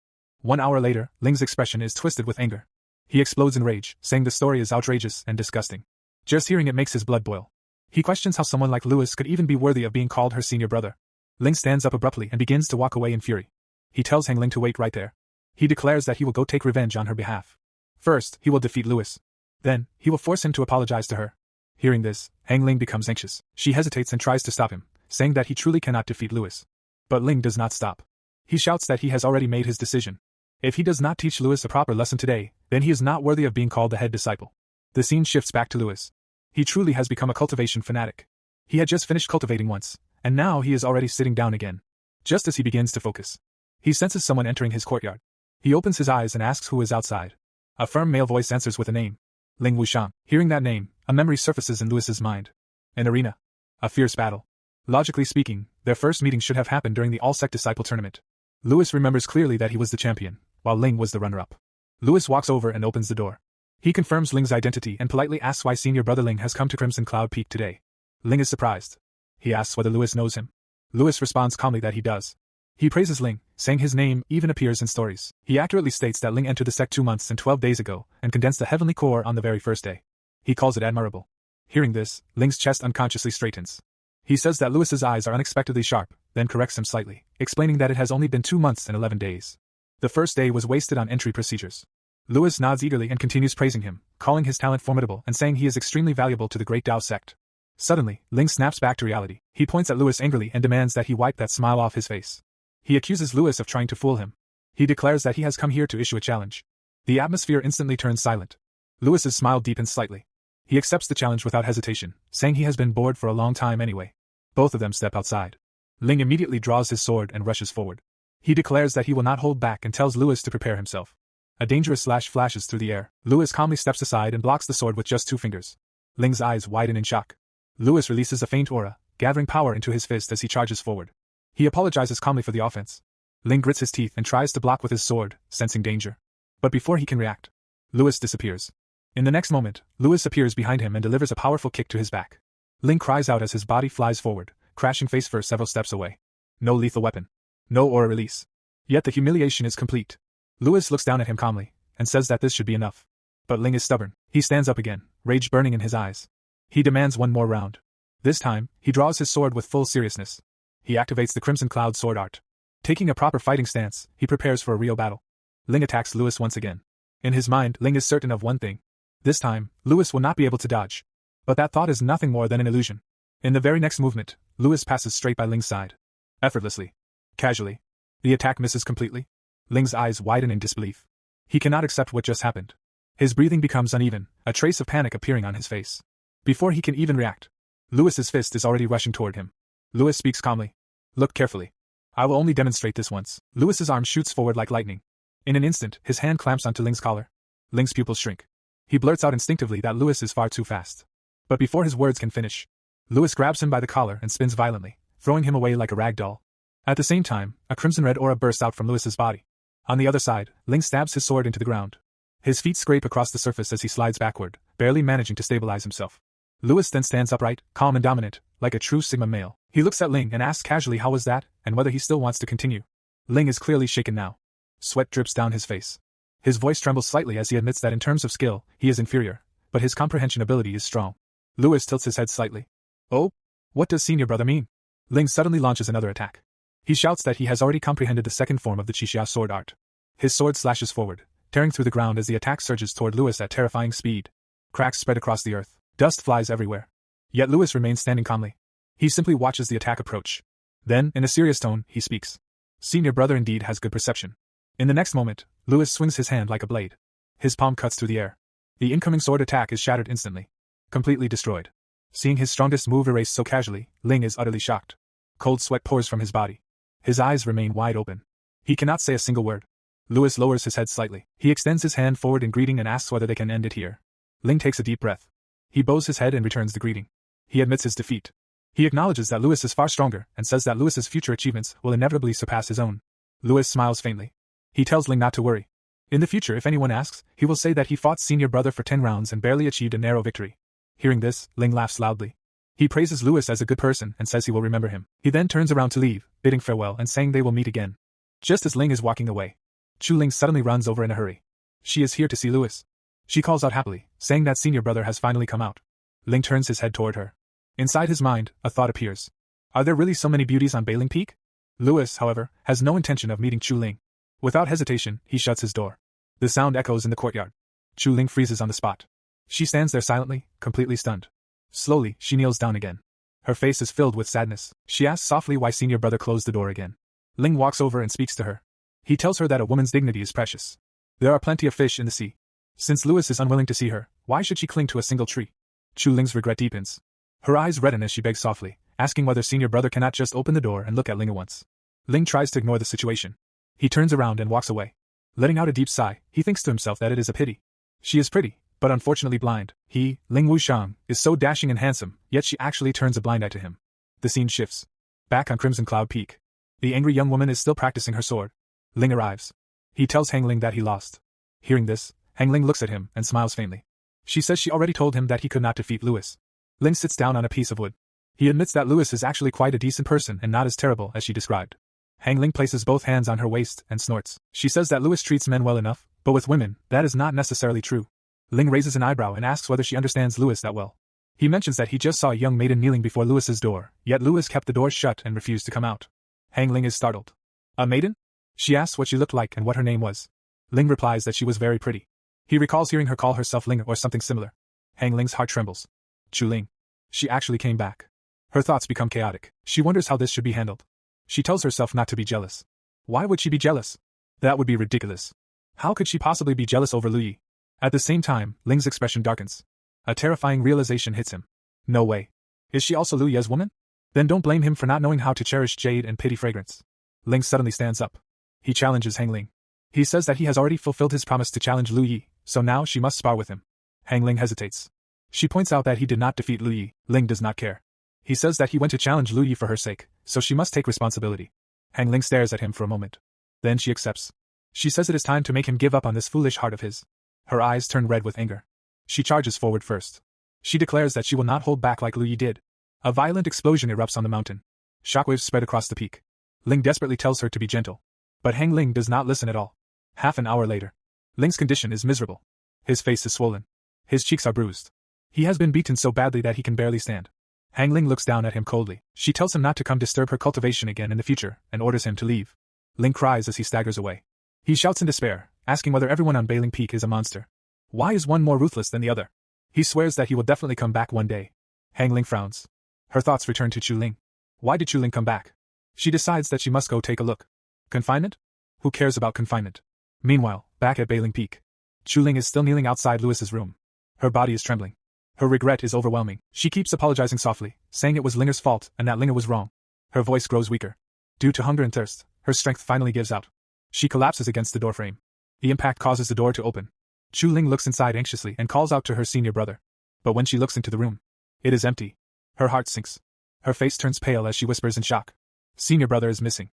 1 hour later, Ling's expression is twisted with anger. He explodes in rage, saying the story is outrageous and disgusting. Just hearing it makes his blood boil. He questions how someone like Lewis could even be worthy of being called her senior brother. Ling stands up abruptly and begins to walk away in fury. He tells Hang Ling to wait right there. He declares that he will go take revenge on her behalf. First, he will defeat Lewis. Then, he will force him to apologize to her. Hearing this, Hang Ling becomes anxious. She hesitates and tries to stop him, saying that he truly cannot defeat Lewis. But Ling does not stop. He shouts that he has already made his decision. If he does not teach Lewis a proper lesson today, then he is not worthy of being called the head disciple. The scene shifts back to Lewis. He truly has become a cultivation fanatic. He had just finished cultivating once, and now he is already sitting down again. Just as he begins to focus, he senses someone entering his courtyard. He opens his eyes and asks who is outside. A firm male voice answers with a name. Ling Wushang. Hearing that name, a memory surfaces in Lewis's mind. An arena. A fierce battle. Logically speaking, their first meeting should have happened during the All-Sect Disciple Tournament. Lewis remembers clearly that he was the champion, while Ling was the runner-up. Lewis walks over and opens the door. He confirms Ling's identity and politely asks why senior brother Ling has come to Crimson Cloud Peak today. Ling is surprised. He asks whether Lewis knows him. Lewis responds calmly that he does. He praises Ling, saying his name even appears in stories. He accurately states that Ling entered the sect 2 months and 12 days ago and condensed the heavenly core on the very first day. He calls it admirable. Hearing this, Ling's chest unconsciously straightens. He says that Lewis's eyes are unexpectedly sharp, then corrects him slightly, explaining that it has only been 2 months and 11 days. The first day was wasted on entry procedures. Lewis nods eagerly and continues praising him, calling his talent formidable and saying he is extremely valuable to the Great Tao sect. Suddenly, Ling snaps back to reality. He points at Lewis angrily and demands that he wipe that smile off his face. He accuses Lewis of trying to fool him. He declares that he has come here to issue a challenge. The atmosphere instantly turns silent. Lewis's smile deepens slightly. He accepts the challenge without hesitation, saying he has been bored for a long time anyway. Both of them step outside. Ling immediately draws his sword and rushes forward. He declares that he will not hold back and tells Lewis to prepare himself. A dangerous slash flashes through the air. Lewis calmly steps aside and blocks the sword with just 2 fingers. Ling's eyes widen in shock. Lewis releases a faint aura, gathering power into his fist as he charges forward. He apologizes calmly for the offense. Ling grits his teeth and tries to block with his sword, sensing danger. But before he can react, Lewis disappears. In the next moment, Lewis appears behind him and delivers a powerful kick to his back. Ling cries out as his body flies forward, crashing face first several steps away. No lethal weapon. No aura release. Yet the humiliation is complete. Lewis looks down at him calmly, and says that this should be enough. But Ling is stubborn. He stands up again, rage burning in his eyes. He demands one more round. This time, he draws his sword with full seriousness. He activates the Crimson Cloud sword art. Taking a proper fighting stance, he prepares for a real battle. Ling attacks Lewis once again. In his mind, Ling is certain of one thing. This time, Lewis will not be able to dodge. But that thought is nothing more than an illusion. In the very next movement, Lewis passes straight by Ling's side. Effortlessly. Casually. The attack misses completely. Ling's eyes widen in disbelief. He cannot accept what just happened. His breathing becomes uneven, a trace of panic appearing on his face. Before he can even react, Lewis's fist is already rushing toward him. Lewis speaks calmly. Look carefully. I will only demonstrate this once. Lewis's arm shoots forward like lightning. In an instant, his hand clamps onto Ling's collar. Ling's pupils shrink. He blurts out instinctively that Lewis is far too fast. But before his words can finish, Lewis grabs him by the collar and spins violently, throwing him away like a rag doll. At the same time, a crimson-red aura bursts out from Lewis's body. On the other side, Ling stabs his sword into the ground. His feet scrape across the surface as he slides backward, barely managing to stabilize himself. Lewis then stands upright, calm and dominant, like a true Sigma male. He looks at Ling and asks casually how was that, and whether he still wants to continue. Ling is clearly shaken now. Sweat drips down his face. His voice trembles slightly as he admits that in terms of skill, he is inferior, but his comprehension ability is strong. Lewis tilts his head slightly. Oh? What does senior brother mean? Ling suddenly launches another attack. He shouts that he has already comprehended the second form of the Qixia sword art. His sword slashes forward, tearing through the ground as the attack surges toward Lewis at terrifying speed. Cracks spread across the earth. Dust flies everywhere. Yet Lewis remains standing calmly. He simply watches the attack approach. Then, in a serious tone, he speaks. Senior brother indeed has good perception. In the next moment, Lewis swings his hand like a blade. His palm cuts through the air. The incoming sword attack is shattered instantly. Completely destroyed. Seeing his strongest move erased so casually, Ling is utterly shocked. Cold sweat pours from his body. His eyes remain wide open. He cannot say a single word. Lewis lowers his head slightly. He extends his hand forward in greeting and asks whether they can end it here. Ling takes a deep breath. He bows his head and returns the greeting. He admits his defeat. He acknowledges that Louis is far stronger and says that Louis's future achievements will inevitably surpass his own. Louis smiles faintly. He tells Ling not to worry. In the future, if anyone asks, he will say that he fought senior brother for 10 rounds and barely achieved a narrow victory. Hearing this, Ling laughs loudly. He praises Louis as a good person and says he will remember him. He then turns around to leave, bidding farewell and saying they will meet again. Just as Ling is walking away, Chu Ling suddenly runs over in a hurry. She is here to see Louis. She calls out happily, saying that senior brother has finally come out. Ling turns his head toward her. Inside his mind, a thought appears. Are there really so many beauties on Bailing Peak? Louis, however, has no intention of meeting Chu Ling. Without hesitation, he shuts his door. The sound echoes in the courtyard. Chu Ling freezes on the spot. She stands there silently, completely stunned. Slowly, she kneels down again. Her face is filled with sadness. She asks softly why senior brother closed the door again. Ling walks over and speaks to her. He tells her that a woman's dignity is precious. There are plenty of fish in the sea. Since Louis is unwilling to see her, why should she cling to a single tree? Chu Ling's regret deepens. Her eyes redden as she begs softly, asking whether senior brother cannot just open the door and look at Ling at once. Ling tries to ignore the situation. He turns around and walks away. Letting out a deep sigh, he thinks to himself that it is a pity. She is pretty, but unfortunately blind. He, Ling Wushang, is so dashing and handsome, yet she actually turns a blind eye to him. The scene shifts. Back on Crimson Cloud Peak. The angry young woman is still practicing her sword. Ling arrives. He tells Hang Ling that he lost. Hearing this, Hang Ling looks at him and smiles faintly. She says she already told him that he could not defeat Louis. Ling sits down on a piece of wood. He admits that Louis is actually quite a decent person and not as terrible as she described. Hang Ling places both hands on her waist and snorts. She says that Louis treats men well enough, but with women, that is not necessarily true. Ling raises an eyebrow and asks whether she understands Louis that well. He mentions that he just saw a young maiden kneeling before Louis's door, yet Louis kept the door shut and refused to come out. Hang Ling is startled. A maiden? She asks what she looked like and what her name was. Ling replies that she was very pretty. He recalls hearing her call herself Ling or something similar. Hang Ling's heart trembles. Chu Ling. She actually came back. Her thoughts become chaotic. She wonders how this should be handled. She tells herself not to be jealous. Why would she be jealous? That would be ridiculous. How could she possibly be jealous over Lu Yi? At the same time, Ling's expression darkens. A terrifying realization hits him. No way. Is she also Lu Yi's woman? Then don't blame him for not knowing how to cherish jade and pity fragrance. Ling suddenly stands up. He challenges Hang Ling. He says that he has already fulfilled his promise to challenge Lu Yi, so now she must spar with him. Hang Ling hesitates. She points out that he did not defeat Lu Yi. Ling does not care. He says that he went to challenge Lu Yi for her sake, so she must take responsibility. Hang Ling stares at him for a moment. Then she accepts. She says it is time to make him give up on this foolish heart of his. Her eyes turn red with anger. She charges forward first. She declares that she will not hold back like Lu Yi did. A violent explosion erupts on the mountain. Shockwaves spread across the peak. Ling desperately tells her to be gentle. But Hang Ling does not listen at all. Half an hour later. Ling's condition is miserable. His face is swollen. His cheeks are bruised. He has been beaten so badly that he can barely stand. Hang Ling looks down at him coldly. She tells him not to come disturb her cultivation again in the future, and orders him to leave. Ling cries as he staggers away. He shouts in despair, asking whether everyone on Bailing Peak is a monster. Why is one more ruthless than the other? He swears that he will definitely come back one day. Hang Ling frowns. Her thoughts return to Chu Ling. Why did Chu Ling come back? She decides that she must go take a look. Confinement? Who cares about confinement? Meanwhile, back at Bailing Peak. Chu Ling is still kneeling outside Louis's room. Her body is trembling. Her regret is overwhelming. She keeps apologizing softly, saying it was Linger's fault and that Linger was wrong. Her voice grows weaker. Due to hunger and thirst, her strength finally gives out. She collapses against the doorframe. The impact causes the door to open. Chu Ling looks inside anxiously and calls out to her senior brother. But when she looks into the room, it is empty. Her heart sinks. Her face turns pale as she whispers in shock. Senior brother is missing.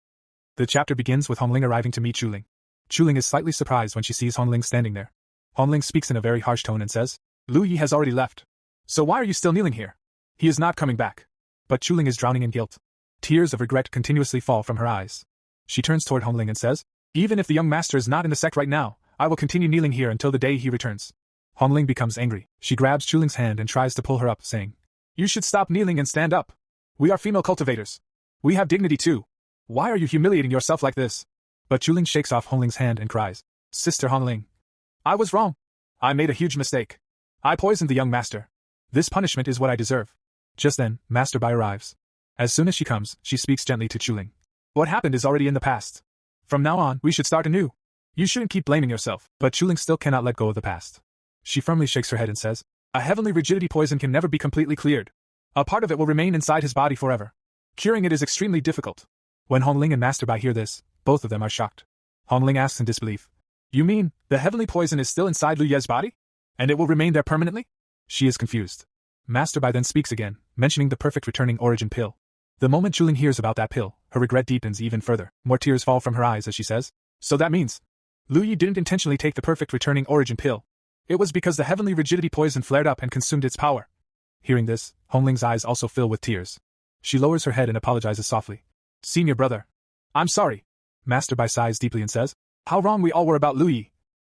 The chapter begins with Hongling arriving to meet Chu Ling. Chu Ling is slightly surprised when she sees Hongling standing there. Hongling speaks in a very harsh tone and says, Lu Yi has already left. So why are you still kneeling here? He is not coming back. But Chu Ling is drowning in guilt. Tears of regret continuously fall from her eyes. She turns toward Hongling and says, Even if the young master is not in the sect right now, I will continue kneeling here until the day he returns. Hongling becomes angry. She grabs Chu Ling's hand and tries to pull her up, saying, You should stop kneeling and stand up. We are female cultivators. We have dignity too. Why are you humiliating yourself like this? But Chu Ling shakes off Hongling's hand and cries, Sister Hongling. I was wrong. I made a huge mistake. I poisoned the young master. This punishment is what I deserve. Just then, Master Bai arrives. As soon as she comes, she speaks gently to Chu Ling. What happened is already in the past. From now on, we should start anew. You shouldn't keep blaming yourself. But Chu Ling still cannot let go of the past. She firmly shakes her head and says, A heavenly rigidity poison can never be completely cleared. A part of it will remain inside his body forever. Curing it is extremely difficult. When Hongling and Master Bai hear this, both of them are shocked. Hongling asks in disbelief, You mean, the heavenly poison is still inside Lu Ye's body? And it will remain there permanently? She is confused. Master Bai then speaks again, mentioning the perfect returning origin pill. The moment Chuling hears about that pill, her regret deepens even further. More tears fall from her eyes as she says, "So that means Lu Yi didn't intentionally take the perfect returning origin pill. It was because the heavenly rigidity poison flared up and consumed its power." Hearing this, Hongling's eyes also fill with tears. She lowers her head and apologizes softly. "Senior brother, I'm sorry." Master Bai sighs deeply and says, "How wrong we all were about Lu Yi.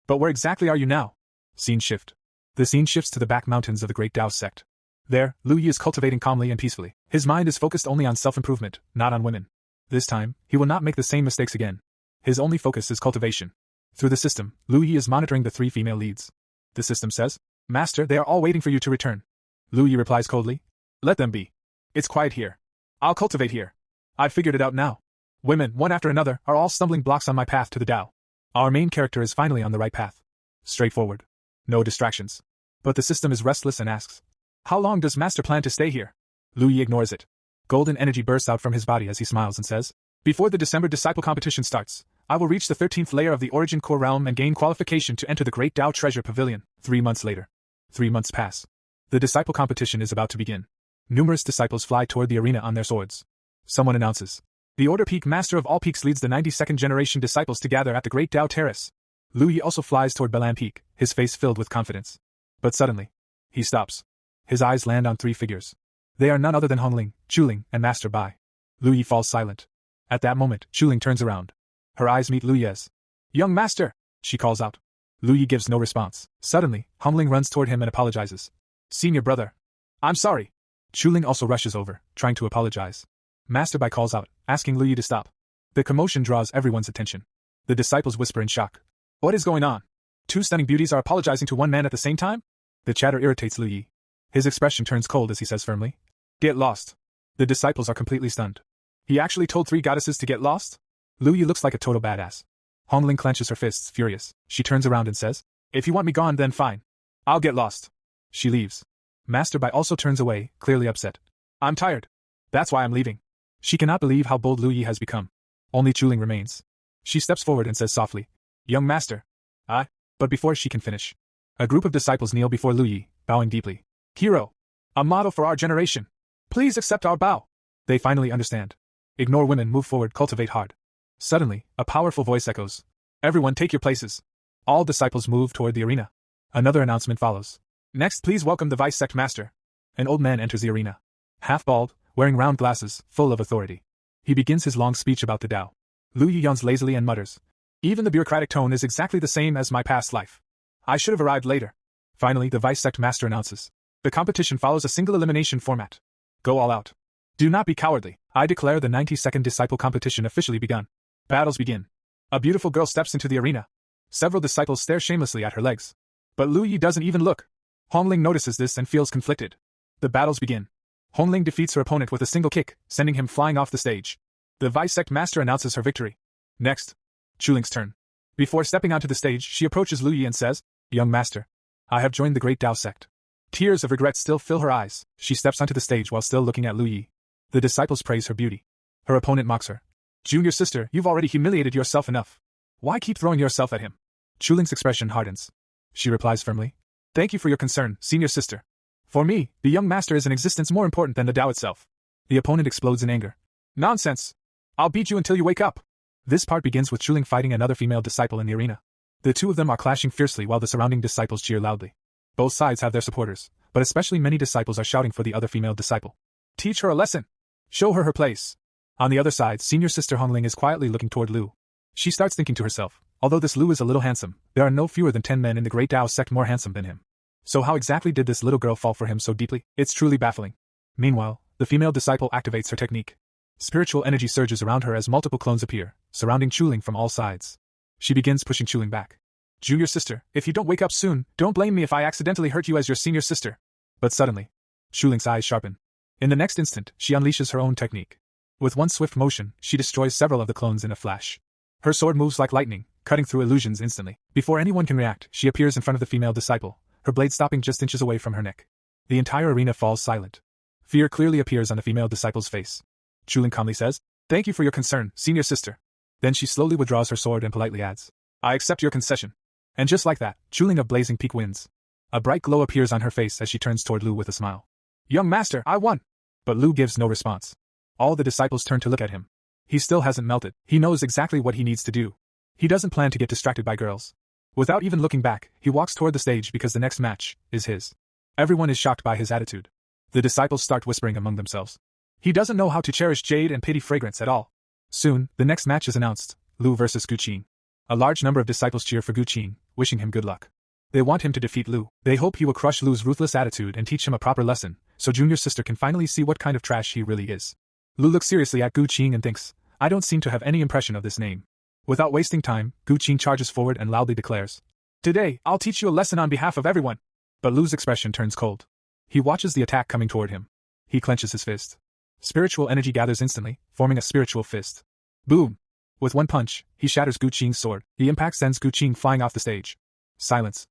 But where exactly are you now?" Scene shift. The scene shifts to the back mountains of the Great Tao sect. There, Lu Yi is cultivating calmly and peacefully. His mind is focused only on self-improvement, not on women. This time, he will not make the same mistakes again. His only focus is cultivation. Through the system, Lu Yi is monitoring the 3 female leads. The system says, "Master, they are all waiting for you to return." Lu Yi replies coldly, "Let them be. It's quiet here. I'll cultivate here. I've figured it out now. Women, one after another, are all stumbling blocks on my path to the Tao. Our main character is finally on the right path. Straightforward. No distractions." But the system is restless and asks, "How long does Master plan to stay here?" Lu Yi ignores it. Golden energy bursts out from his body as he smiles and says, "Before the December disciple competition starts, I will reach the 13th layer of the origin core realm and gain qualification to enter the Great Tao Treasure Pavilion." 3 months later. 3 months pass. The disciple competition is about to begin. Numerous disciples fly toward the arena on their swords. Someone announces, "The Order Peak Master of all peaks leads the 92nd generation disciples to gather at the Great Tao Terrace." Lu Yi also flies toward Belan Peak, his face filled with confidence. But suddenly, he stops. His eyes land on 3 figures. They are none other than Hongling, Chuling, and Master Bai. Lu Yi falls silent. At that moment, Chuling turns around. Her eyes meet Lu Yi's. "Young master!" she calls out. Lu Yi gives no response. Suddenly, Hongling runs toward him and apologizes. "Senior brother, I'm sorry." Chuling also rushes over, trying to apologize. Master Bai calls out, asking Lu Yi to stop. The commotion draws everyone's attention. The disciples whisper in shock. "What is going on? 2 stunning beauties are apologizing to one man at the same time?" The chatter irritates Lu Yi. His expression turns cold as he says firmly, "Get lost." The disciples are completely stunned. He actually told 3 goddesses to get lost? Lu Yi looks like a total badass. Hongling clenches her fists, furious. She turns around and says, "If you want me gone, then fine. I'll get lost." She leaves. Master Bai also turns away, clearly upset. "I'm tired. That's why I'm leaving." She cannot believe how bold Lu Yi has become. Only Chuling remains. She steps forward and says softly, "Young master." But before she can finish, a group of disciples kneel before Lu Yi, bowing deeply. "Hero, a model for our generation. Please accept our bow." They finally understand. Ignore women, move forward, cultivate hard. Suddenly, a powerful voice echoes, "Everyone take your places." All disciples move toward the arena. Another announcement follows. "Next, please welcome the vice sect master." An old man enters the arena. Half bald, wearing round glasses, full of authority. He begins his long speech about the Tao. Lu Yi yawns lazily and mutters, "Even the bureaucratic tone is exactly the same as my past life. I should have arrived later." Finally, the vice sect master announces, "The competition follows a single elimination format. Go all out. Do not be cowardly. I declare the 92nd disciple competition officially begun." Battles begin. A beautiful girl steps into the arena. Several disciples stare shamelessly at her legs. But Lu Yi doesn't even look. Hongling notices this and feels conflicted. The battles begin. Hongling defeats her opponent with a single kick, sending him flying off the stage. The vice sect master announces her victory. Next, Chuling's turn. Before stepping onto the stage, she approaches Lu Yi and says, "Young master, I have joined the Great Tao sect." Tears of regret still fill her eyes. She steps onto the stage while still looking at Lu Yi. The disciples praise her beauty. Her opponent mocks her. "Junior sister, you've already humiliated yourself enough. Why keep throwing yourself at him?" Chuling's expression hardens. She replies firmly, "Thank you for your concern, senior sister. For me, the young master is an existence more important than the Tao itself." The opponent explodes in anger. "Nonsense! I'll beat you until you wake up." This part begins with Chuling fighting another female disciple in the arena. The 2 of them are clashing fiercely while the surrounding disciples cheer loudly. Both sides have their supporters, but especially many disciples are shouting for the other female disciple. "Teach her a lesson. Show her her place." On the other side, senior sister Hongling is quietly looking toward Lu. She starts thinking to herself, although this Lu is a little handsome, there are no fewer than 10 men in the Great Tao sect more handsome than him. So how exactly did this little girl fall for him so deeply? It's truly baffling. Meanwhile, the female disciple activates her technique. Spiritual energy surges around her as multiple clones appear, surrounding Chuling from all sides. She begins pushing Chuling back. "Junior sister, if you don't wake up soon, don't blame me if I accidentally hurt you as your senior sister." But suddenly, Chuling's eyes sharpen. In the next instant, she unleashes her own technique. With one swift motion, she destroys several of the clones in a flash. Her sword moves like lightning, cutting through illusions instantly. Before anyone can react, she appears in front of the female disciple, her blade stopping just inches away from her neck. The entire arena falls silent. Fear clearly appears on the female disciple's face. Chuling calmly says, "Thank you for your concern, senior sister." Then she slowly withdraws her sword and politely adds, "I accept your concession." And just like that, Chuling of Blazing Peak wins. A bright glow appears on her face as she turns toward Lu with a smile. Young master, I won! But Lu gives no response. All the disciples turn to look at him. He still hasn't melted. He knows exactly what he needs to do. He doesn't plan to get distracted by girls. Without even looking back, he walks toward the stage because the next match is his. Everyone is shocked by his attitude. The disciples start whispering among themselves. He doesn't know how to cherish jade and pity fragrance at all. Soon, the next match is announced, Lu versus Gu Qin. A large number of disciples cheer for Gu Qin, wishing him good luck. They want him to defeat Lu. They hope he will crush Lu's ruthless attitude and teach him a proper lesson, so junior sister can finally see what kind of trash he really is. Lu looks seriously at Gu Qin and thinks, I don't seem to have any impression of this name. Without wasting time, Gu Qin charges forward and loudly declares, Today, I'll teach you a lesson on behalf of everyone. But Lu's expression turns cold. He watches the attack coming toward him. He clenches his fist. Spiritual energy gathers instantly, forming a spiritual fist. Boom! With one punch, he shatters Gu Qin's sword. The impact sends Gu Qin flying off the stage. Silence.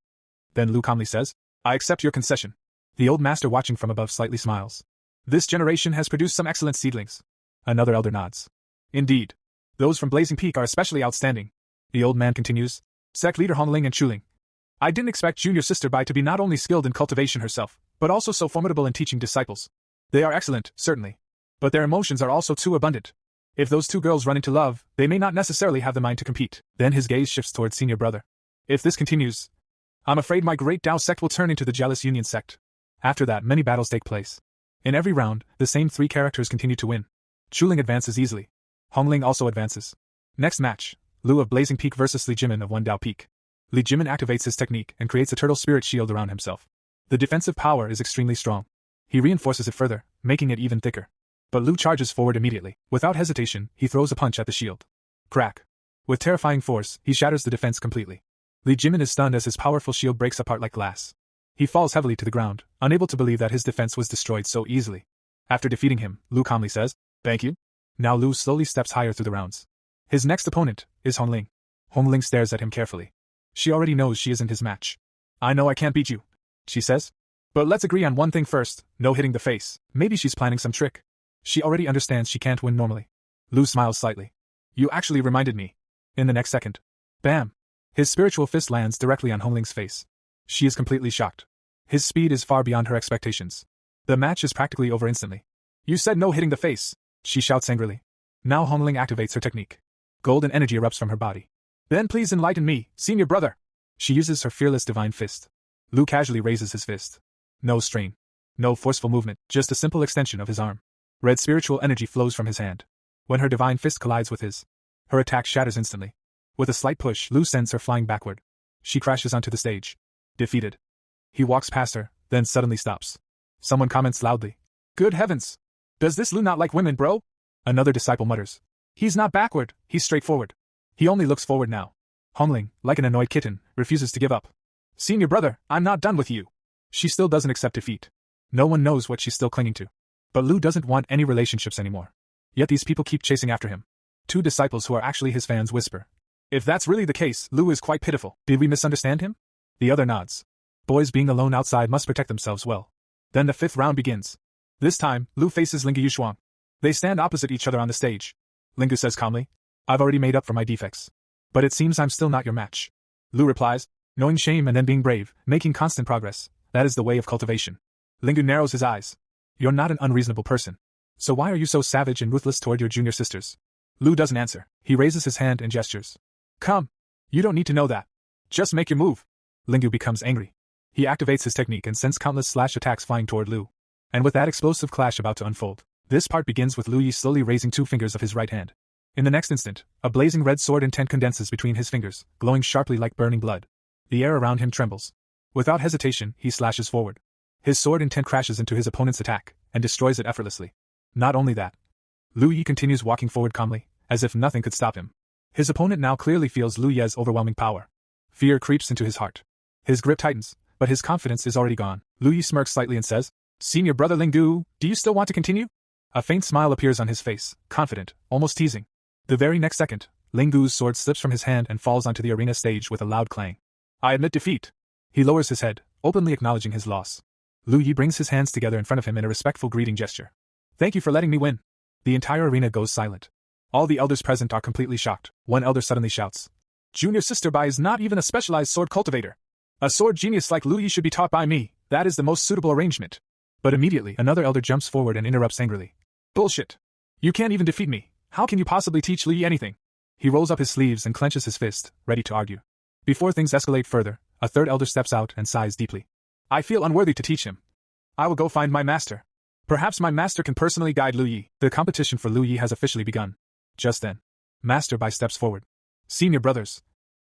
Then Lu calmly says, I accept your concession. The old master watching from above slightly smiles. This generation has produced some excellent seedlings. Another elder nods. Indeed. Those from Blazing Peak are especially outstanding. The old man continues, Sect leader Hongling and Chuling. I didn't expect junior sister Bai to be not only skilled in cultivation herself, but also so formidable in teaching disciples. They are excellent, certainly. But their emotions are also too abundant. If those two girls run into love, they may not necessarily have the mind to compete. Then his gaze shifts towards senior brother. If this continues, I'm afraid my great Dao sect will turn into the jealous Union sect. After that, many battles take place. In every round, the same three characters continue to win. Chuling advances easily. Hongling also advances. Next match, Lu of Blazing Peak versus Li Jimin of One Dao Peak. Li Jimin activates his technique and creates a turtle spirit shield around himself. The defensive power is extremely strong. He reinforces it further, making it even thicker. But Lu charges forward immediately. Without hesitation, he throws a punch at the shield. Crack. With terrifying force, he shatters the defense completely. Li Jimin is stunned as his powerful shield breaks apart like glass. He falls heavily to the ground, unable to believe that his defense was destroyed so easily. After defeating him, Lu calmly says, Thank you. Now Lu slowly steps higher through the rounds. His next opponent is Hongling. Hongling stares at him carefully. She already knows she isn't his match. I know I can't beat you, she says. But let's agree on one thing first, no hitting the face. Maybe she's planning some trick. She already understands she can't win normally. Lu smiles slightly. You actually reminded me. In the next second. Bam! His spiritual fist lands directly on Hongling's face. She is completely shocked. His speed is far beyond her expectations. The match is practically over instantly. You said no hitting the face, she shouts angrily. Now Hongling activates her technique. Golden energy erupts from her body. Then please enlighten me, senior brother. She uses her fearless divine fist. Lu casually raises his fist. No strain. No forceful movement, just a simple extension of his arm. Red spiritual energy flows from his hand. When her divine fist collides with his, her attack shatters instantly. With a slight push, Lu sends her flying backward. She crashes onto the stage. Defeated. He walks past her, then suddenly stops. Someone comments loudly. Good heavens! Does this Lu not like women, bro? Another disciple mutters. He's not backward, he's straightforward. He only looks forward now. Hongling, like an annoyed kitten, refuses to give up. Senior brother, I'm not done with you. She still doesn't accept defeat. No one knows what she's still clinging to. But Lu doesn't want any relationships anymore. Yet these people keep chasing after him. Two disciples who are actually his fans whisper. If that's really the case, Lu is quite pitiful. Did we misunderstand him? The other nods. Boys being alone outside must protect themselves well. Then the fifth round begins. This time, Lu faces Linggu Yushuang. They stand opposite each other on the stage. Linggu says calmly, I've already made up for my defects. But it seems I'm still not your match. Lu replies, knowing shame and then being brave, making constant progress, that is the way of cultivation. Linggu narrows his eyes. You're not an unreasonable person. So why are you so savage and ruthless toward your junior sisters? Lu doesn't answer. He raises his hand and gestures. Come. You don't need to know that. Just make your move. Linggu becomes angry. He activates his technique and sends countless slash attacks flying toward Lu. And with that explosive clash about to unfold, this part begins with Lu Yi slowly raising two fingers of his right hand. In the next instant, a blazing red sword intent condenses between his fingers, glowing sharply like burning blood. The air around him trembles. Without hesitation, he slashes forward. His sword intent crashes into his opponent's attack, and destroys it effortlessly. Not only that, Lu Yi continues walking forward calmly, as if nothing could stop him. His opponent now clearly feels Lu Ye's overwhelming power. Fear creeps into his heart. His grip tightens, but his confidence is already gone. Lu Yi smirks slightly and says, Senior brother Linggu, do you still want to continue? A faint smile appears on his face, confident, almost teasing. The very next second, Linggu's sword slips from his hand and falls onto the arena stage with a loud clang. I admit defeat. He lowers his head, openly acknowledging his loss. Lu Yi brings his hands together in front of him in a respectful greeting gesture. Thank you for letting me win. The entire arena goes silent. All the elders present are completely shocked. One elder suddenly shouts, Junior Sister Bai is not even a specialized sword cultivator. A sword genius like Lu Yi should be taught by me, that is the most suitable arrangement. But immediately, another elder jumps forward and interrupts angrily. Bullshit. You can't even defeat me. How can you possibly teach Lu Yi anything? He rolls up his sleeves and clenches his fist, ready to argue. Before things escalate further, a third elder steps out and sighs deeply. I feel unworthy to teach him. I will go find my master. Perhaps my master can personally guide Lu Yi. The competition for Lu Yi has officially begun. Just then, Master Bai steps forward. Senior brothers,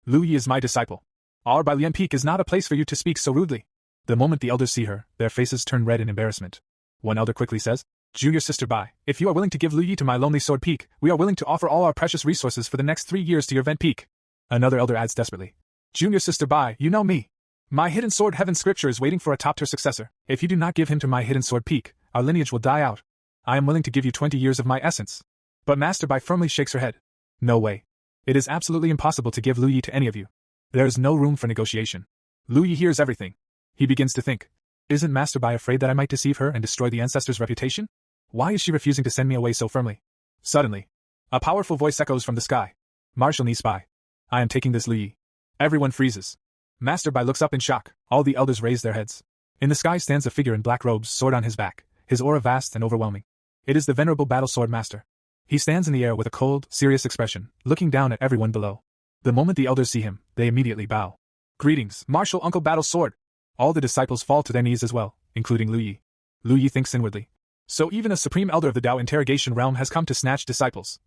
Lu Yi is my disciple. Our Bai Lian Peak is not a place for you to speak so rudely. The moment the elders see her, their faces turn red in embarrassment. One elder quickly says, Junior Sister Bai, if you are willing to give Lu Yi to my lonely sword peak, we are willing to offer all our precious resources for the next 3 years to your vent peak. Another elder adds desperately, Junior Sister Bai, you know me. My hidden sword heaven scripture is waiting for a top-tier successor. If you do not give him to my hidden sword peak, our lineage will die out. I am willing to give you 20 years of my essence. But Master Bai firmly shakes her head. No way. It is absolutely impossible to give Lu Yi to any of you. There is no room for negotiation. Lu Yi hears everything. He begins to think. Isn't Master Bai afraid that I might deceive her and destroy the ancestor's reputation? Why is she refusing to send me away so firmly? Suddenly, a powerful voice echoes from the sky. Marshal Ni Spy. I am taking this Lu Yi. Everyone freezes. Master Bai looks up in shock. All the elders raise their heads. In the sky stands a figure in black robes, sword on his back, his aura vast and overwhelming. It is the venerable battle sword master. He stands in the air with a cold, serious expression, looking down at everyone below. The moment the elders see him, they immediately bow. Greetings, Marshal Uncle Battle Sword. All the disciples fall to their knees as well, including Lu Yi. Lu Yi thinks inwardly. So even a supreme elder of the Dao interrogation realm has come to snatch disciples.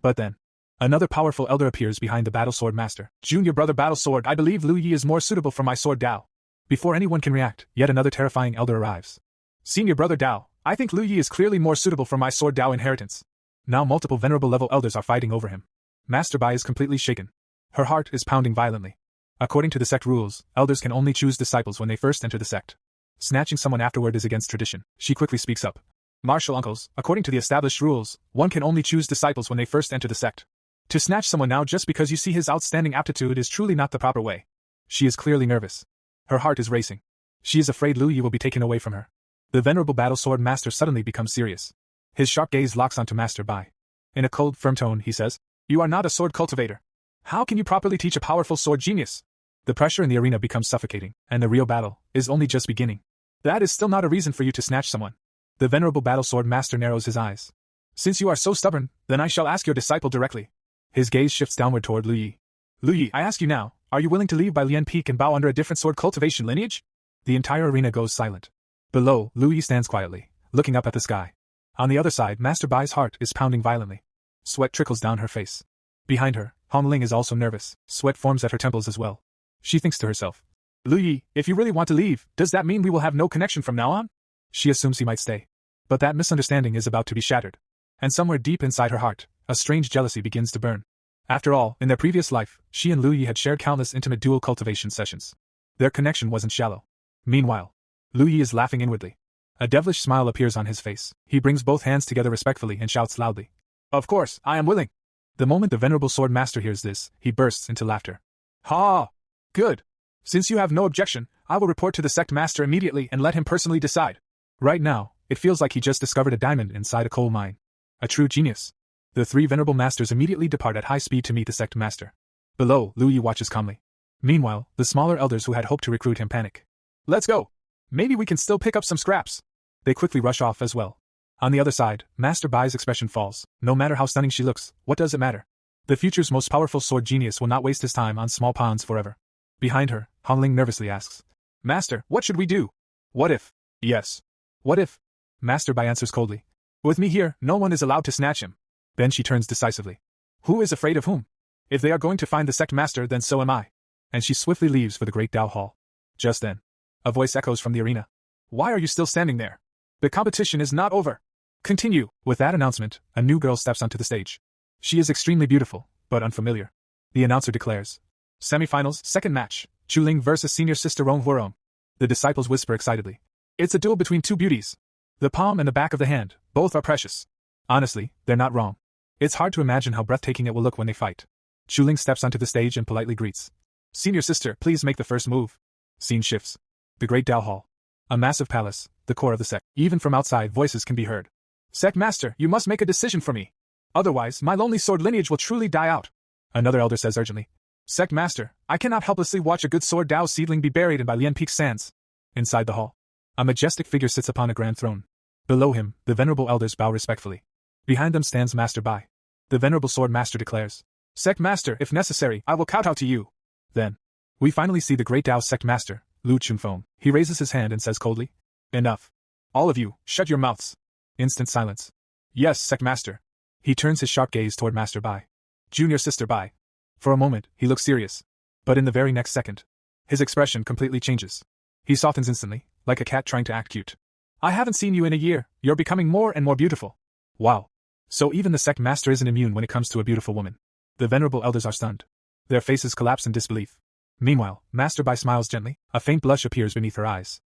But then, another powerful elder appears behind the battle sword master. Junior brother Battle Sword, I believe Lu Yi is more suitable for my sword Dao. Before anyone can react, yet another terrifying elder arrives. Senior brother Dao, I think Lu Yi is clearly more suitable for my sword Dao inheritance. Now multiple venerable level elders are fighting over him. Master Bai is completely shaken. Her heart is pounding violently. According to the sect rules, elders can only choose disciples when they first enter the sect. Snatching someone afterward is against tradition. She quickly speaks up. Martial uncles, according to the established rules, one can only choose disciples when they first enter the sect. To snatch someone now just because you see his outstanding aptitude is truly not the proper way. She is clearly nervous. Her heart is racing. She is afraid Lu Yi will be taken away from her. The venerable battle sword master suddenly becomes serious. His sharp gaze locks onto Master Bai. In a cold, firm tone, he says, You are not a sword cultivator. How can you properly teach a powerful sword genius? The pressure in the arena becomes suffocating, and the real battle is only just beginning. That is still not a reason for you to snatch someone. The venerable battle sword master narrows his eyes. Since you are so stubborn, then I shall ask your disciple directly. His gaze shifts downward toward Lu Yi. Lu Yi, I ask you now, are you willing to leave Bai Lian Peak and bow under a different sword cultivation lineage? The entire arena goes silent. Below, Lu Yi stands quietly, looking up at the sky. On the other side, Master Bai's heart is pounding violently. Sweat trickles down her face. Behind her, Hong Ling is also nervous. Sweat forms at her temples as well. She thinks to herself, Lu Yi, if you really want to leave, does that mean we will have no connection from now on? She assumes he might stay. But that misunderstanding is about to be shattered. And somewhere deep inside her heart, a strange jealousy begins to burn. After all, in their previous life, she and Lu Yi had shared countless intimate dual cultivation sessions. Their connection wasn't shallow. Meanwhile, Lu Yi is laughing inwardly. A devilish smile appears on his face. He brings both hands together respectfully and shouts loudly, Of course, I am willing. The moment the venerable sword master hears this, he bursts into laughter. Ha! Good. Since you have no objection, I will report to the sect master immediately and let him personally decide. Right now, it feels like he just discovered a diamond inside a coal mine. A true genius. The three venerable masters immediately depart at high speed to meet the sect master. Below, Lu Yi watches calmly. Meanwhile, the smaller elders who had hoped to recruit him panic. Let's go! Maybe we can still pick up some scraps. They quickly rush off as well. On the other side, Master Bai's expression falls. No matter how stunning she looks, what does it matter? The future's most powerful sword genius will not waste his time on small pawns forever. Behind her, Hong Ling nervously asks, Master, what should we do? What if? Yes. What if? Master Bai answers coldly. With me here, no one is allowed to snatch him. Then she turns decisively. Who is afraid of whom? If they are going to find the sect master, then so am I. And she swiftly leaves for the great Dao Hall. Just then, a voice echoes from the arena. Why are you still standing there? The competition is not over. Continue. With that announcement, a new girl steps onto the stage. She is extremely beautiful, but unfamiliar. The announcer declares, Semifinals, second match, Chuling versus senior sister Rong Huorong. The disciples whisper excitedly. It's a duel between two beauties. The palm and the back of the hand, both are precious. Honestly, they're not wrong. It's hard to imagine how breathtaking it will look when they fight. Chuling steps onto the stage and politely greets. Senior sister, please make the first move. Scene shifts. The Great Dao Hall. A massive palace, the core of the sect. Even from outside, voices can be heard. Sect master, you must make a decision for me. Otherwise, my lonely sword lineage will truly die out. Another elder says urgently. Sect Master, I cannot helplessly watch a good sword Dao seedling be buried in by Lian Peak's sands. Inside the hall, a majestic figure sits upon a grand throne. Below him, the venerable elders bow respectfully. Behind them stands Master Bai. The venerable sword master declares, Sect Master, if necessary, I will kowtow to you. Then, we finally see the great Dao Sect Master, Lu Chunfeng. He raises his hand and says coldly, Enough. All of you, shut your mouths. Instant silence. Yes, Sect Master. He turns his sharp gaze toward Master Bai. Junior Sister Bai. For a moment, he looks serious. But in the very next second, his expression completely changes. He softens instantly, like a cat trying to act cute. I haven't seen you in a year, you're becoming more and more beautiful. Wow. So even the Sect Master isn't immune when it comes to a beautiful woman. The venerable elders are stunned. Their faces collapse in disbelief. Meanwhile, Master Bai smiles gently, a faint blush appears beneath her eyes.